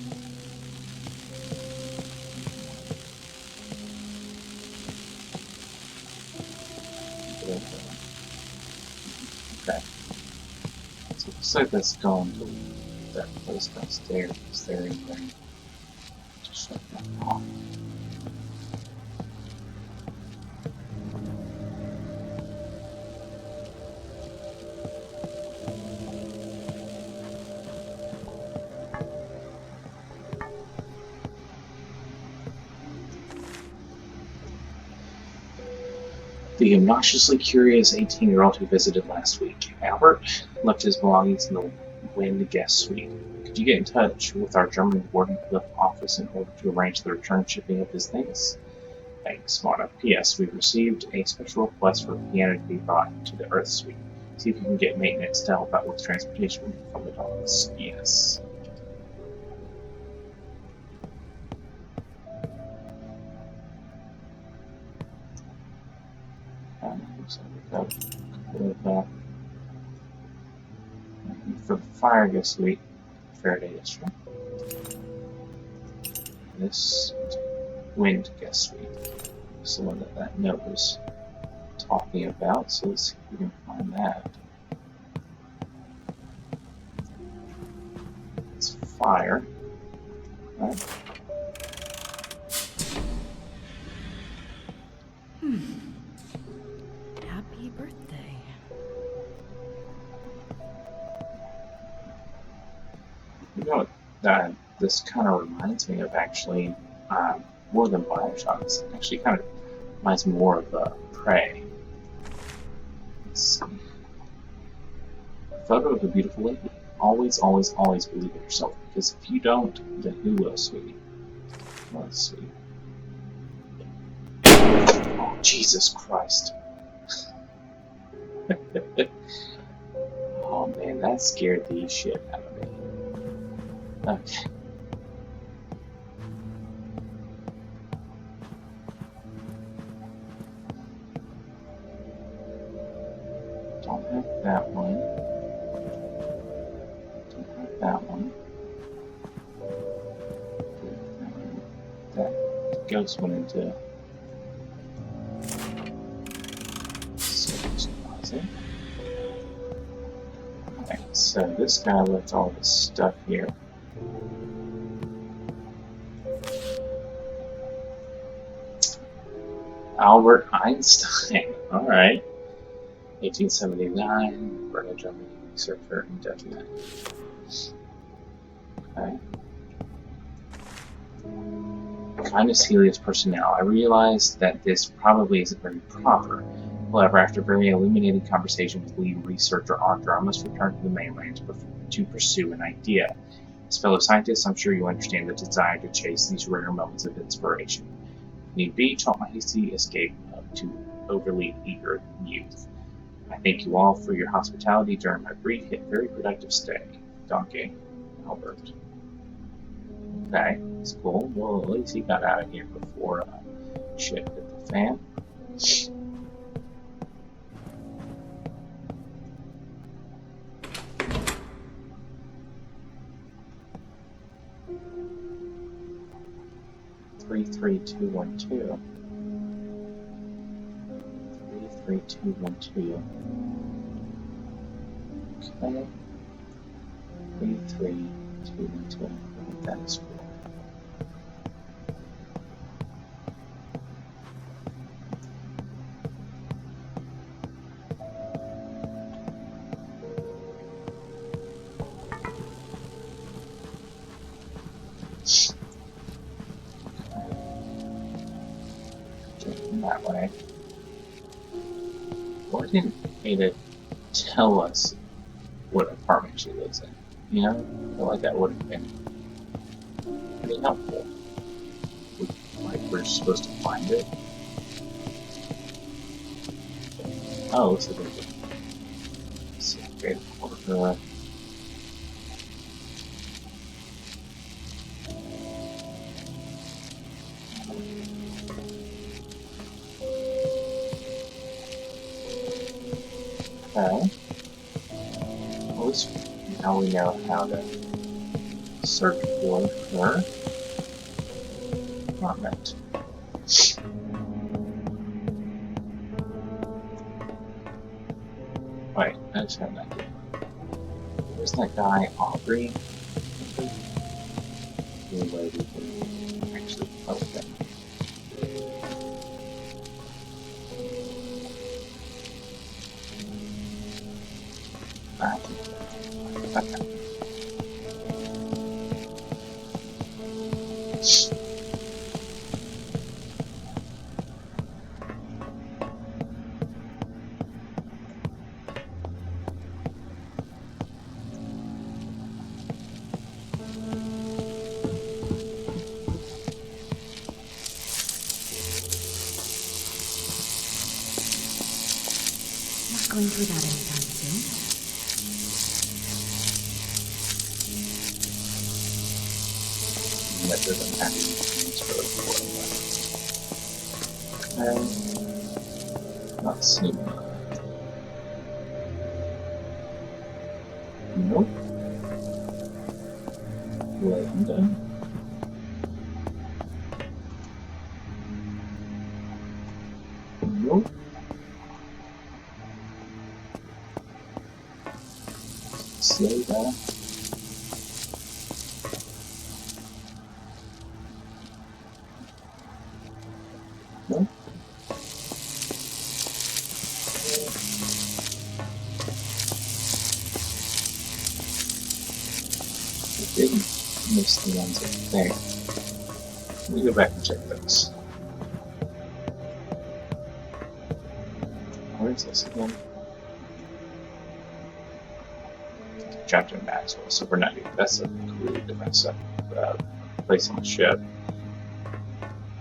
Okay. So it looks like that's going to that place downstairs. Is there anything to shut that off? The obnoxiously curious 18-year-old who visited last week. Albert left his belongings in the Wind guest suite. Could you get in touch with our German Warden Cliff office in order to arrange the return shipping of his things? Thanks, Mona. P.S. We've received a special request for a piano to be brought to the Earth Suite. See if you can get maintenance to help out with transportation from the office. Yes. Looks like we've got a bit of that. For the fire guest suite, Faraday yesterday. This wind guest suite is the one that note was talking about, so let's see if we can find that. It's fire. Right. Happy birthday. You know what this kind of reminds me of, actually, more than Bioshock. It actually kind of reminds me more of Prey. Let's see. Photo of a beautiful lady. Always, always, always believe in yourself, because if you don't, then who will, sweetie? Let's see. Oh, Jesus Christ. Oh man, that scared the shit out of me. Okay. Don't have that one. Don't have that one. That ghost went into storage closet. Okay, so this guy left all this stuff here. Albert Einstein. All right. 1879, Berlin, Germany, researcher, indefinite. Okay. Kindness Helios personnel. I realize that this probably isn't very proper. However, after a very illuminating conversation with lead researcher Arthur, I must return to the mainland to pursue an idea. As fellow scientists, I'm sure you understand the desire to chase these rare moments of inspiration. Need be, chalk my hasty escape to overly eager youth. I thank you all for your hospitality during my brief yet very productive stay. Donkey, Albert. Okay, that's cool. Well, at least he got out of here before shit hit the fan. 33212. 33212. Okay. 33212. What that is for. That way. Why didn't Ada tell us what apartment she lives in? You know, I feel like that would have been pretty helpful. Like we're supposed to find it. Oh, looks like there's a secret for her. Okay. At least now we know how to search for her apartment. Wait, I just had an idea. Where's that guy, Aubrey? Anyway, we can actually help him. Okay. Not going through that anytime soon. That doesn't have to transfer for not seeing it. Nope. Linda. Nope. Slow down. Nope. I didn't miss the ones up there. Let me go back and check those. Where's this again? Chapter Maxwell. So we're not doing that's a completely different stuff. Place on the ship.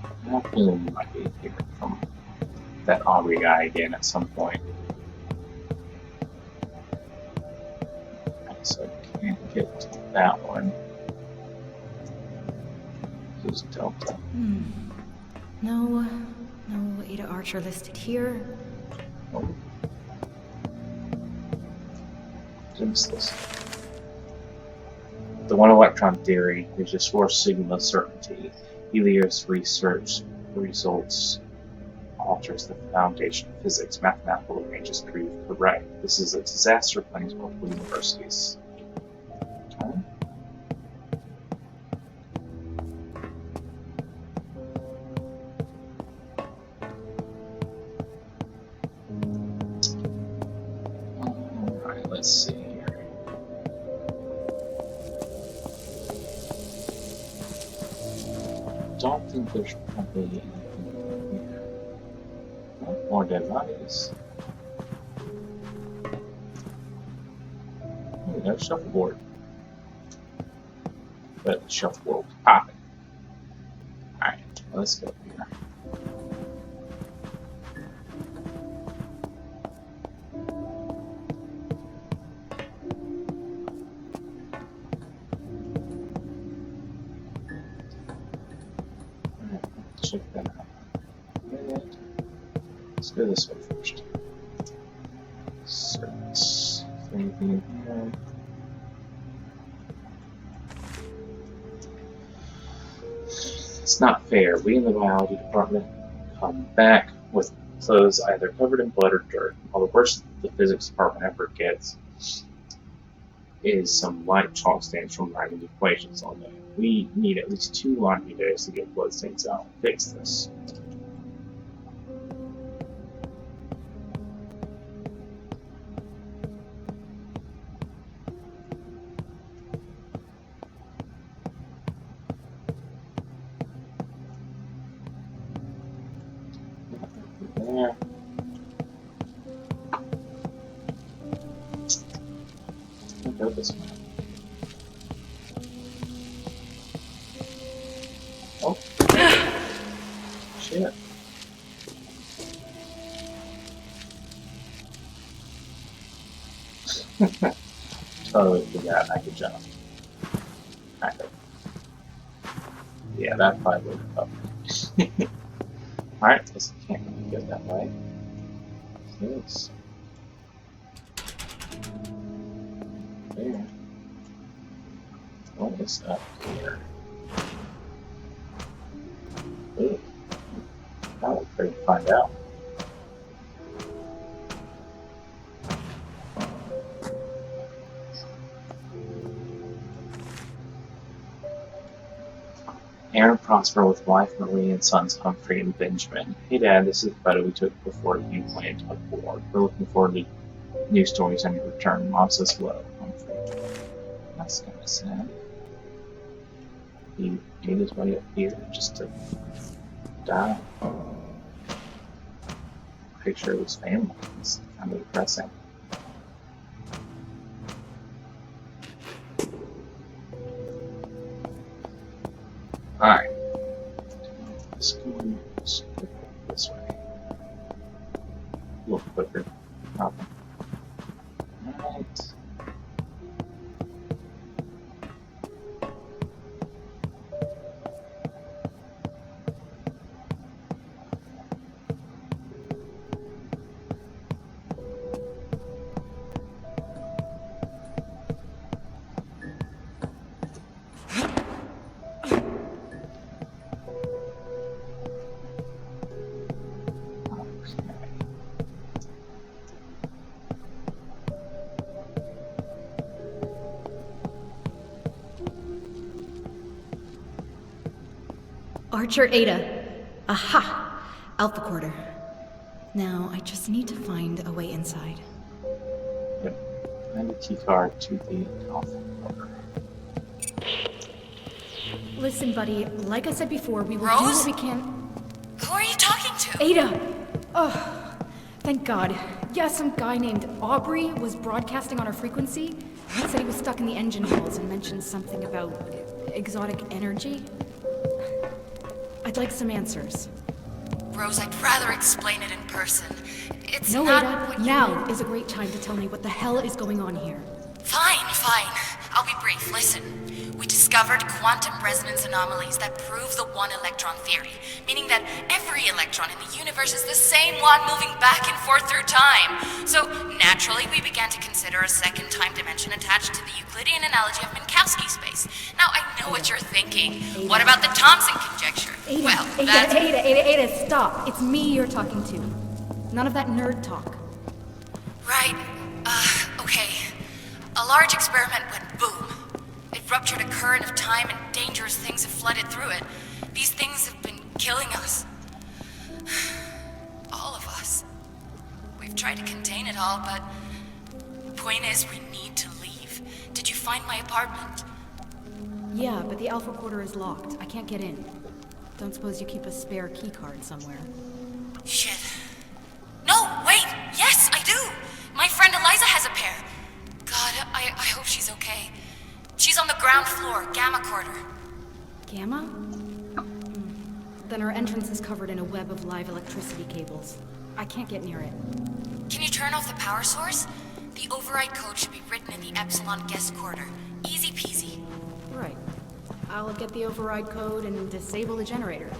I have a feeling we might be hearing from that Aubrey guy again at some point. So I can't get to that one. Who's Delta? No Ada Archer listed here. Oh. What's this? The one electron theory is a source signal certainty. Helios research results alters the foundation of physics. Mathematical arranges prove correct. This is a disaster plans multiple universities. Okay. Alright, let's see here. Don't think there's probably anything here. Not more dead bodies. Oh, there's shuffleboard. But the shuffleboard was popping. Alright, let's go here. Check that out. Let's go this way first. Service. Anything in here? Let's It's not fair. We in the biology department come back with clothes either covered in blood or dirt, while the worst the physics department ever gets is some light chalk stains from writing equations all day. We need at least 2 laundry days to get blood stains out. Fix this. There. I'll go this way. Oh. Shit. Totally forgot I could jump. Kind of. Yeah, that probably would have helped me. Alright, this can't really go that way. What's this? There. What is up here? Ooh. That would be pretty to find out. Aaron Prosper with wife Marie and sons Humphrey and Benjamin. Hey Dad, this is the photo we took before you went aboard. We're looking forward to new stories on your return. Mom says hello, Humphrey. That's kind of sad. He made his way up here just to die. Picture of his family. It's kind of depressing. Alright. Let's go this way. A little quicker. Alright. Archer Ada. Aha! Alpha Quarter. Now, I just need to find a way inside. Yep. And the key card to the Alpha Quarter. Listen, buddy, like I said before, we will do Rose? what we can. Who are you talking to? Ada! Oh, thank God. Yeah, some guy named Aubrey was broadcasting on our frequency. He said he was stuck in the engine halls and mentioned something about exotic energy. I'd like some answers. Rose, I'd rather explain it in person. It's No, not Ada, what you... now is a great time to tell me what the hell is going on here. Fine. I'll be brief. Listen. We discovered quantum resonance anomalies that prove the one-electron theory, meaning that every electron in the universe is the same one moving back and forth through time. So, naturally, we began to consider a second time dimension attached to the Euclidean analogy of Minkowski space. Now, I know what you're thinking. Ada. What about the Thomson conjecture? Ada, Well, Ada, that's... Ada, stop. It's me you're talking to. None of that nerd talk. Right. Okay. A large experiment went boom. It ruptured a current of time and dangerous things have flooded through it. These things have been killing us. All of us. We've tried to contain it all, but the point is we need to leave. Did you find my apartment? Yeah, but the Alpha Quarter is locked. I can't get in. Don't suppose you keep a spare key card somewhere. Shit. No, wait! Yes, I do! My friend Eliza has a pair. God, I hope she's okay. She's on the ground floor, Gamma Quarter. Gamma? Then our entrance is covered in a web of live electricity cables. I can't get near it. Can you turn off the power source? The override code should be written in the Epsilon guest quarter. Easy peasy. Right. I'll get the override code and disable the generator.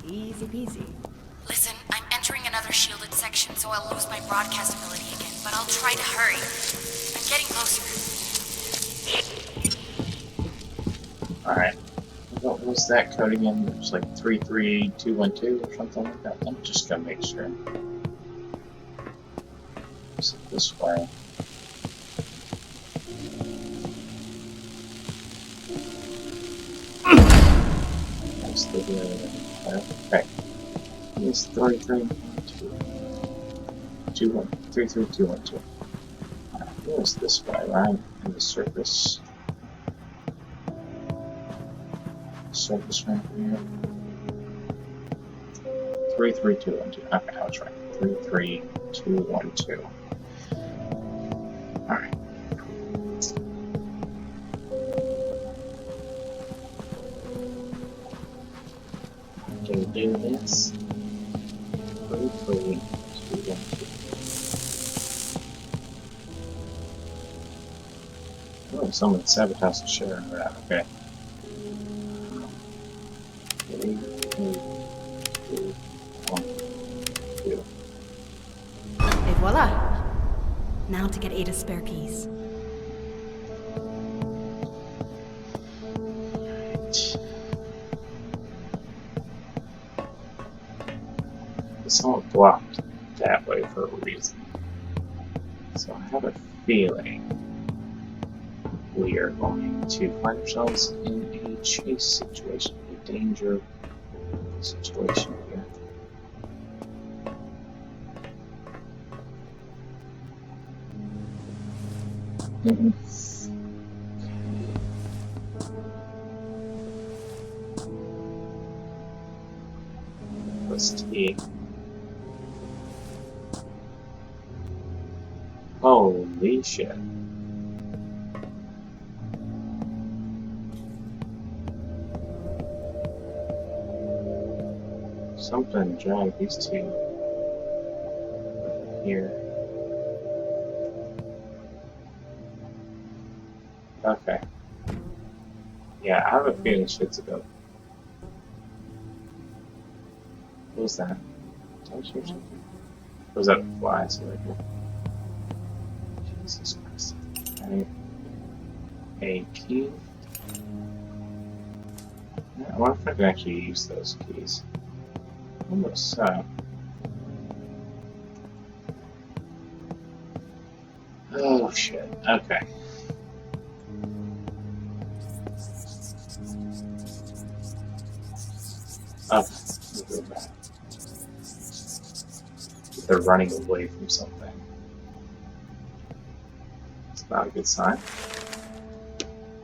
Easy peasy. Listen, I'm entering another shielded section, so I'll lose my broadcast ability again, but I'll try to hurry. I'm getting closer. Alright. What was that code again? It was like 33212 or something like that. I'm just gonna make sure. Is it this way? That's the okay. It's 33212. It was this way, right? And the surface right here. 33212. Okay, I was right. 33212. Alright. Can we do this? 33212. Oh, someone sabotaged the share. Okay. 3, 2, 1, 2. Et voila! Now to get Ada's spare keys. It's all blocked that way for a reason. So I have a feeling we are going to find ourselves in a chase situation, a danger situation here. Let's see. Holy shit. Something dragged these two over here. Okay. Yeah, I have a feeling shit's about. What was that? Did I hear something? Or was that a fly? Right here? Jesus Christ. Right. A key. Yeah, I wonder if I can actually use those keys. Almost so. Oh shit. Okay. Up. We'll go back. They're running away from something. It's not a good sign.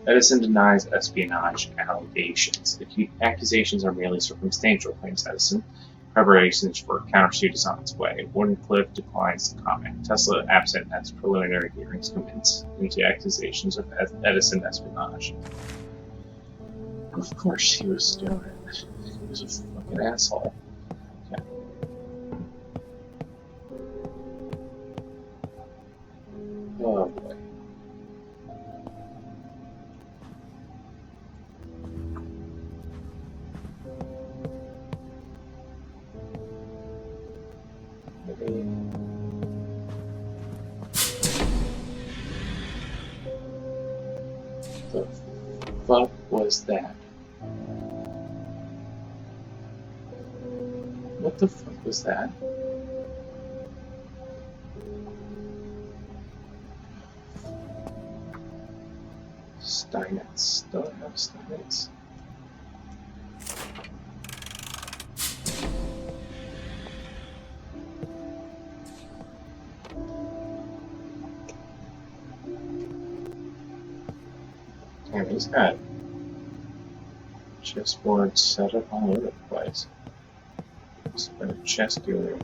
Edison denies espionage allegations. The accusations are merely circumstantial, claims Edison. Preparations for a countersuit is on its way. Wardenclyffe declines to comment. Tesla, absent as preliminary hearings commence into accusations of Edison espionage. Of course he was doing it. He was a fucking asshole. Okay. Oh boy. The fuck was that? What the fuck was that? Steinitz. Don't have Steinitz. Damn, he's got chessboard set up all over the place. He's got a chess dealer.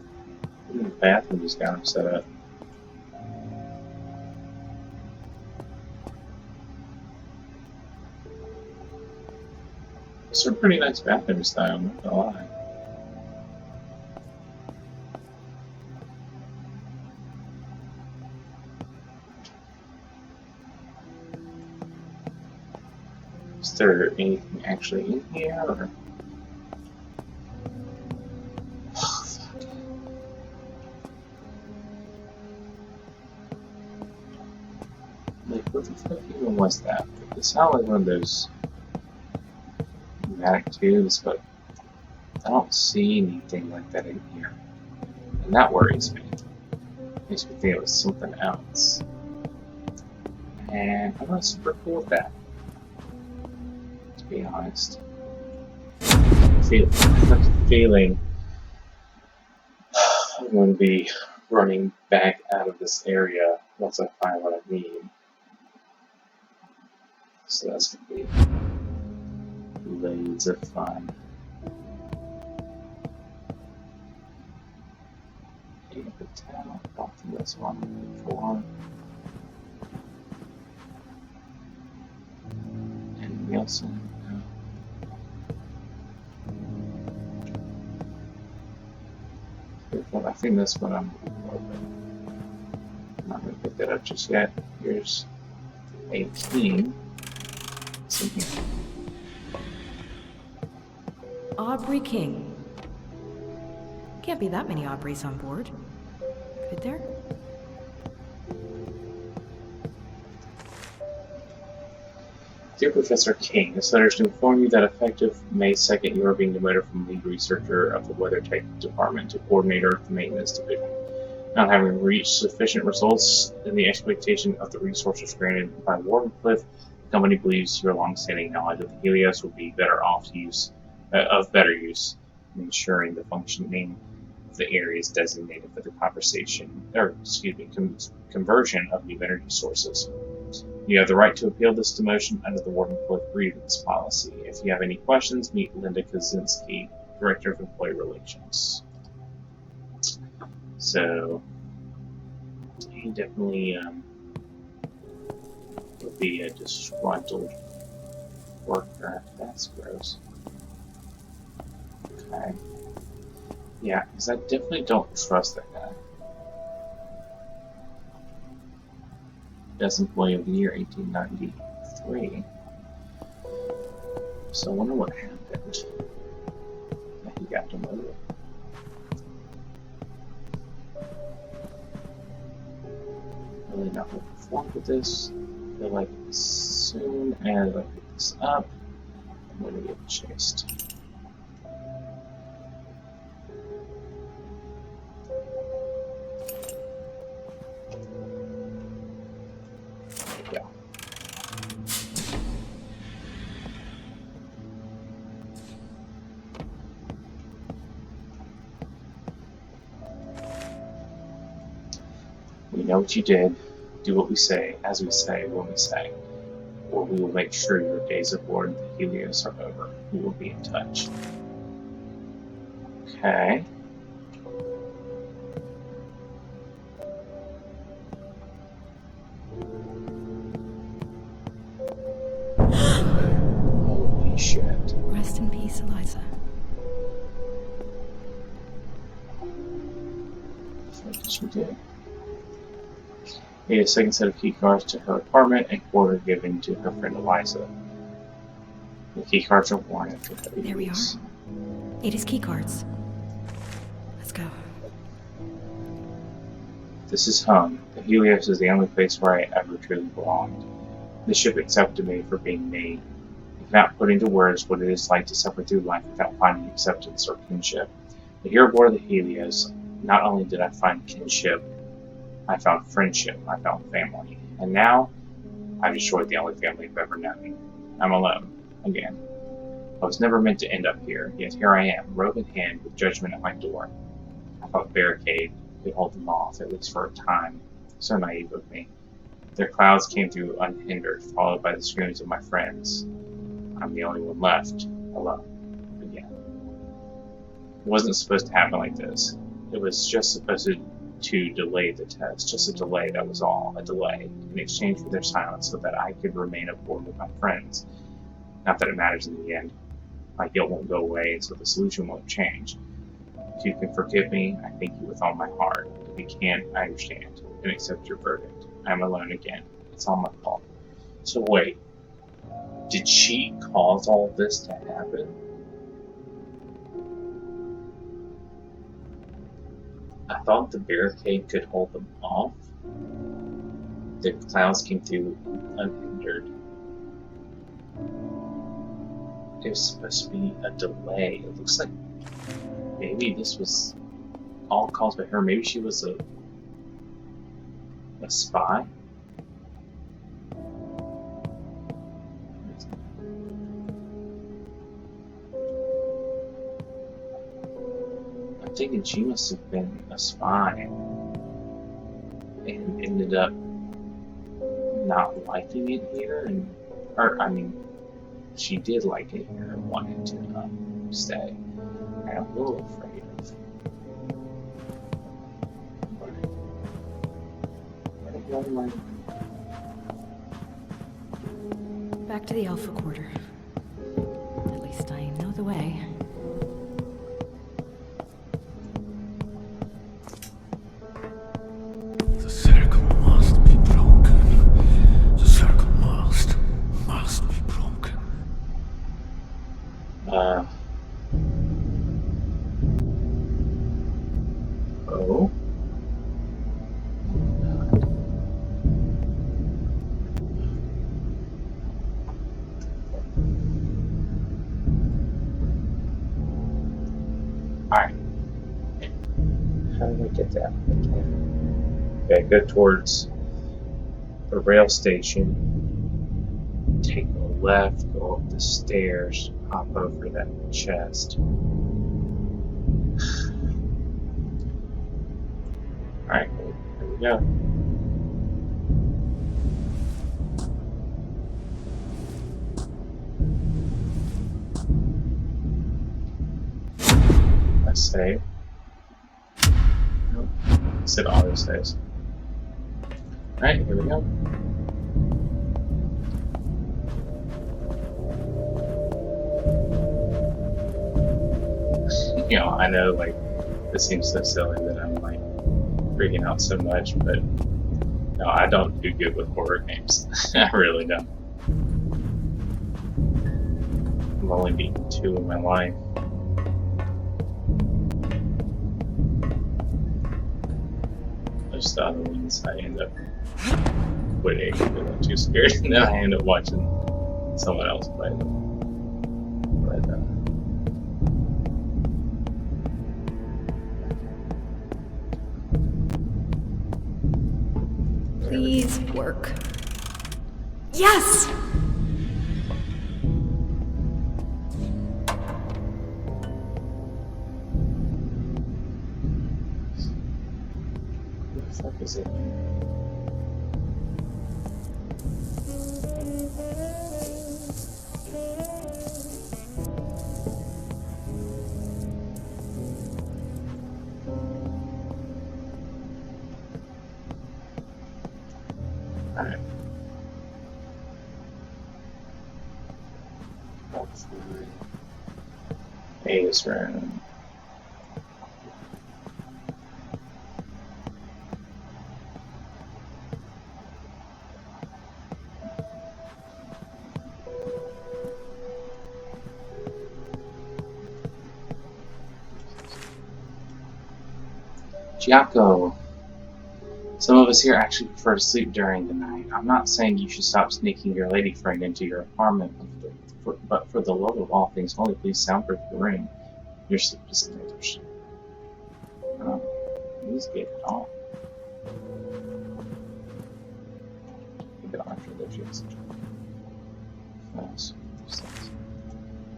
Even the bathroom he's got him set up. It's a pretty nice bathroom style, I'm not gonna lie. Is there anything actually in here, or? Oh, fuck. Like, what the fuck even was that? It sounded like one of those pneumatic tubes, but I don't see anything like that in here. And that worries me. Makes me think it was something else. And I'm not super cool with that, to be honest. I have a feeling I'm going to be running back out of this area once I find what I need. So that's going to be loads of fun. And the town, I don't think that's what I'm looking for. Anything else? No. I think that's what I'm looking for, but I'm not going to pick that up just yet. Here's 18. Something. Aubrey King. Can't be that many Aubreys on board. Could there? Dear Professor King, this letter is to inform you that effective May 2nd, you are being demoted from lead researcher of the Weather Tech Department to coordinator of the Maintenance Division. Not having reached sufficient results in the exploitation of the resources granted by Wardenclyffe, the company believes your long-standing knowledge of the Helios would be better use in ensuring the functioning of the areas designated for the conversion of new energy sources. You have the right to appeal this demotion under the Wardenclyffe grievance policy. If you have any questions, meet Linda Kaczynski, Director of Employee Relations. So, he definitely would be a disgruntled worker. That's gross. Okay. Yeah, because I definitely don't trust that guy. Best employee of the year, 1893. So I wonder what happened that he got demoted. Really not looking forward to this. I feel like as soon as I pick this up, I'm going to get chased. There we go. We know what you did. Do what we say, as we say, when we say. Or we will make sure your days aboard the Helios are over. We will be in touch. Okay. Holy shit. Rest in peace, Eliza. What did she do? Made a second set of key cards to her apartment and quarter given to her friend Eliza. The key cards are worn after heavy There we are. use. Ada's key cards. Let's go. This is home. The Helios is the only place where I ever truly belonged. The ship accepted me for being me. I cannot put into words what it is like to suffer through life without finding acceptance or kinship. But here aboard the Helios, not only did I find kinship, I found friendship, I found family. And now, I destroyed the only family I've ever known. I'm alone. Again. I was never meant to end up here, yet here I am, rope in hand, with judgment at my door. I thought a barricade could hold them off, at least for a time. So naive of me. Their clouds came through unhindered, followed by the screams of my friends. I'm the only one left, alone, again. It wasn't supposed to happen like this. It was just supposed to delay the test, just a delay, that was all, a delay, in exchange for their silence so that I could remain aboard with my friends. Not that it matters in the end. My guilt won't go away, and so the solution won't change. If you can forgive me, I thank you with all my heart. If you can't, I understand, and accept your verdict. I'm alone again. It's all my fault. So wait, did she cause all this to happen? I thought the barricade could hold them off. The clouds came through unhindered. There's supposed to be a delay. It looks like maybe this was all caused by her. Maybe she was a spy. I'm thinking she must have been a spy and ended up not liking it here, or I mean, she did like it here and wanted to stay. I'm a little afraid of. Back to the Alpha Quarter. At least I know the way. The circle must be broken. The circle must be broken. Oh. Alright. How do I get that? Okay, go towards the rail station. Take a left, go up the stairs, hop over that chest. Alright, here we go. Let's save. Nope. It said auto saves. Alright, here we go. You know, I know, like, this seems so silly that I'm, like, freaking out so much, but no, I don't do good with horror games. I really don't. I've only beaten 2 in my life. Most the other ones I end up quitting because I'm too scared, and then I end up watching someone else play them. But, Please work. Yes! what the fuck is it? Alright. A's room. Giaco. Some of us here actually prefer to sleep during the night. I'm not saying you should stop sneaking your lady friend into your apartment, but for the love of all things holy, please soundproof the room. Your sleep is dangerous. Please get it off.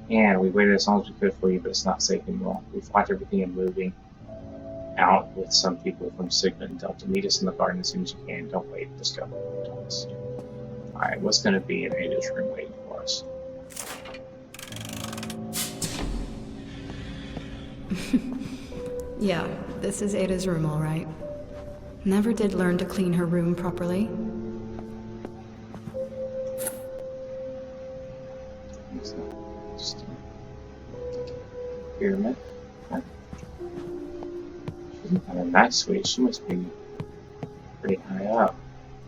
And we waited as long as we could for you, but it's not safe anymore. We've locked everything and moving out with some people from Sigma and Delta. Meet us in the garden as soon as you can. Don't wait. Let's go. Alright, what's going to be in Ada's room waiting for us? Yeah, this is Ada's room, all right. Never did learn to clean her room properly. Just pyramid. She's got a nice suite. She must be pretty high up.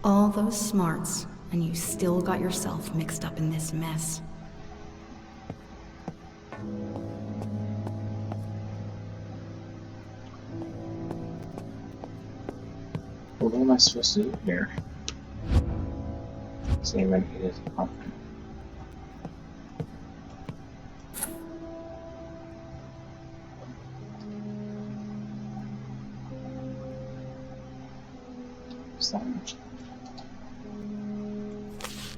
All those smarts, and you still got yourself mixed up in this mess. Well, what am I supposed to do here? Same in Ada's apartment. Is that much?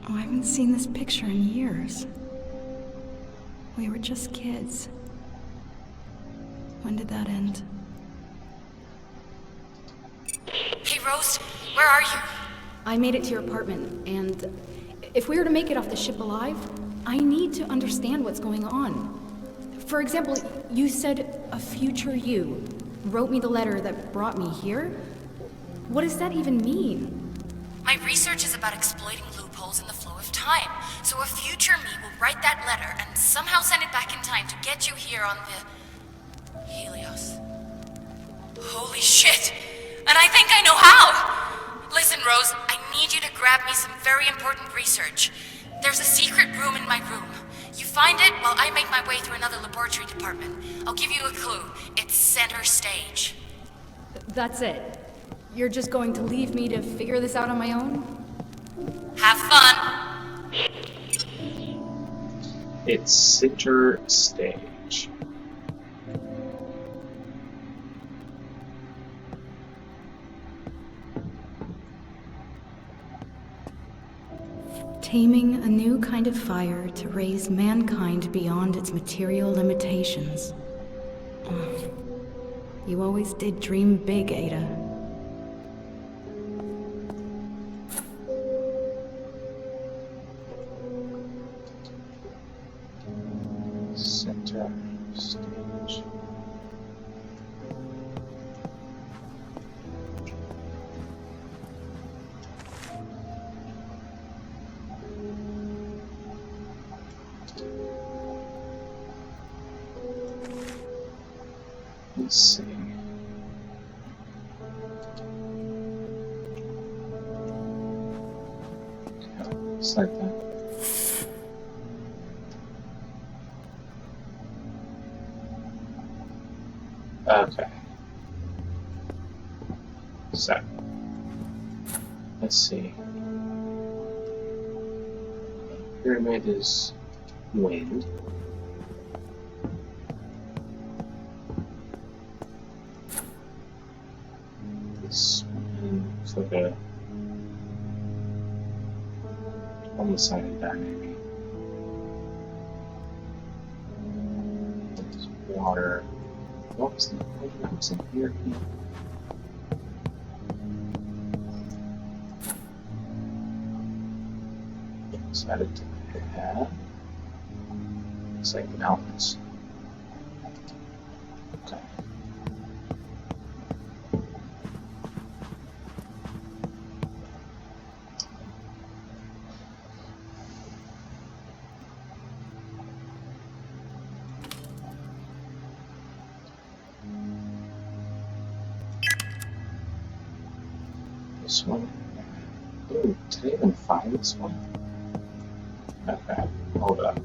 Oh, I haven't seen this picture in years. We were just kids. When did that end? Hey, Rose, where are you? I made it to your apartment, and if we are to make it off the ship alive, I need to understand what's going on. For example, you said a future you wrote me the letter that brought me here? What does that even mean? My research is about exploiting loopholes in the flow of time, so a future me will write that letter and somehow send it back in time to get you here on the Helios. Holy shit! And I think I know how! Listen, Rose, I need you to grab me some very important research. There's a secret room in my room. You find it while I make my way through another laboratory department. I'll give you a clue. It's center stage. That's it. You're just going to leave me to figure this out on my own? Have fun! It's center stage. Taming a new kind of fire to raise mankind beyond its material limitations. Oh, you always did dream big, Ada. Center stage. Let's see. Okay, just like that. Okay. So, let's see. Pyramid is wind. This one looks like a almost like a dynamic. There's water. What's in here? Decided to have. Looks like mountains. Okay. This one. Ooh, did I even find this one? Okay, hold up.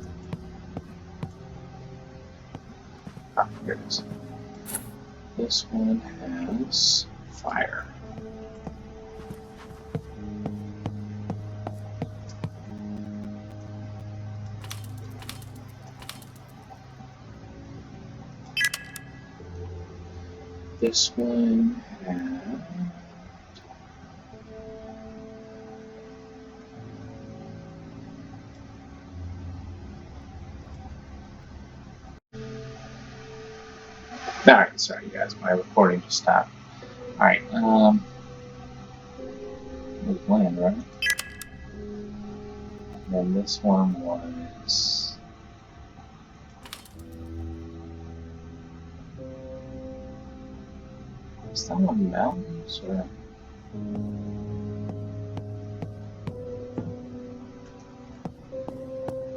Ah, here it is. This one has fire. This one has... Alright, sorry guys, my recording just stopped. Alright, there's land, right? And then this one was... Is that one mountains, or...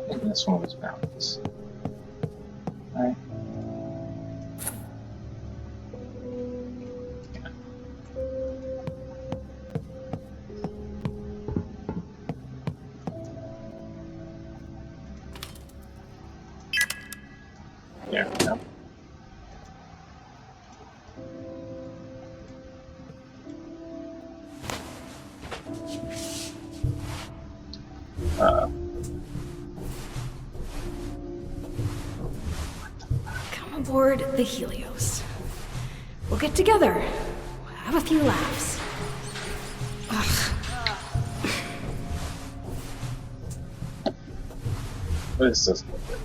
I think this one was mountains. Alright. There we go. Come aboard the Helios. We'll get together. Have a few laughs. This doesn't look good.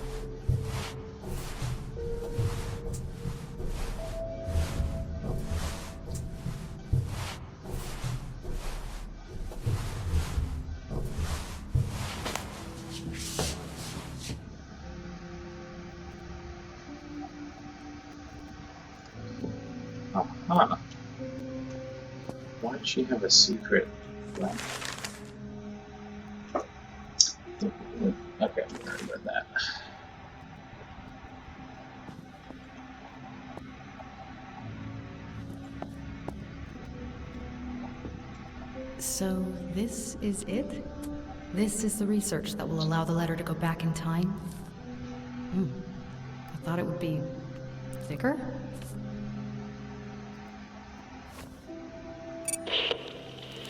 Aha. Why does she have a secret? Well, okay, I'm gonna remember that. So, this is it? This is the research that will allow the letter to go back in time? I thought it would be thicker?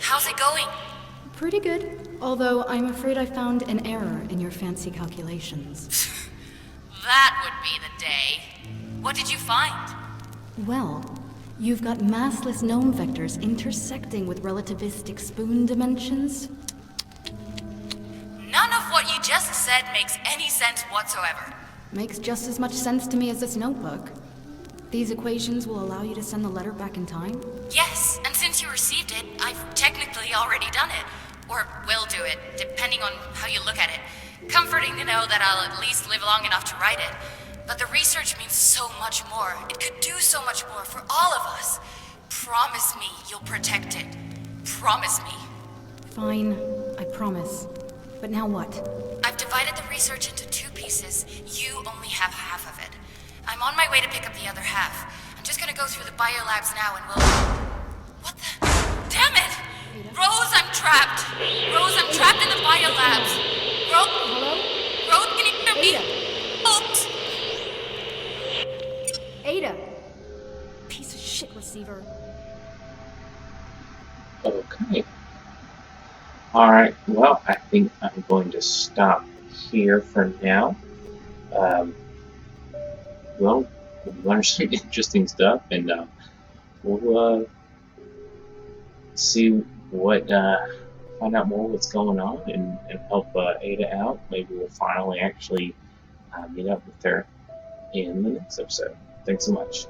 How's it going? Pretty good. Although I'm afraid I found an error in your fancy calculations. That would be the day. What did you find? Well, you've got massless gnome vectors intersecting with relativistic spoon dimensions. None of what you just said makes any sense whatsoever. Makes just as much sense to me as this notebook. These equations will allow you to send the letter back in time? Yes, and since you received it, I've technically already done it. Or will do it, depending on how you look at it. Comforting to know that I'll at least live long enough to write it. But the research means so much more. It could do so much more for all of us. Promise me you'll protect it. Promise me. Fine, I promise. But now what? I've divided the research into 2 pieces. You only have half of it. I'm on my way to pick up the other half. I'm just gonna go through the biolabs now and we'll... What the... Damn it! Rose, I'm trapped! Rose, I'm trapped in the biolabs! Hello? Rose, can you hear me? Oops! Ada! Piece of shit receiver. Okay. Alright, well, I think I'm going to stop here for now. Well, we've learned some interesting stuff, and we'll see what, find out more what's going on and help Ada out. Maybe we'll finally actually meet up with her in the next episode. Thanks so much.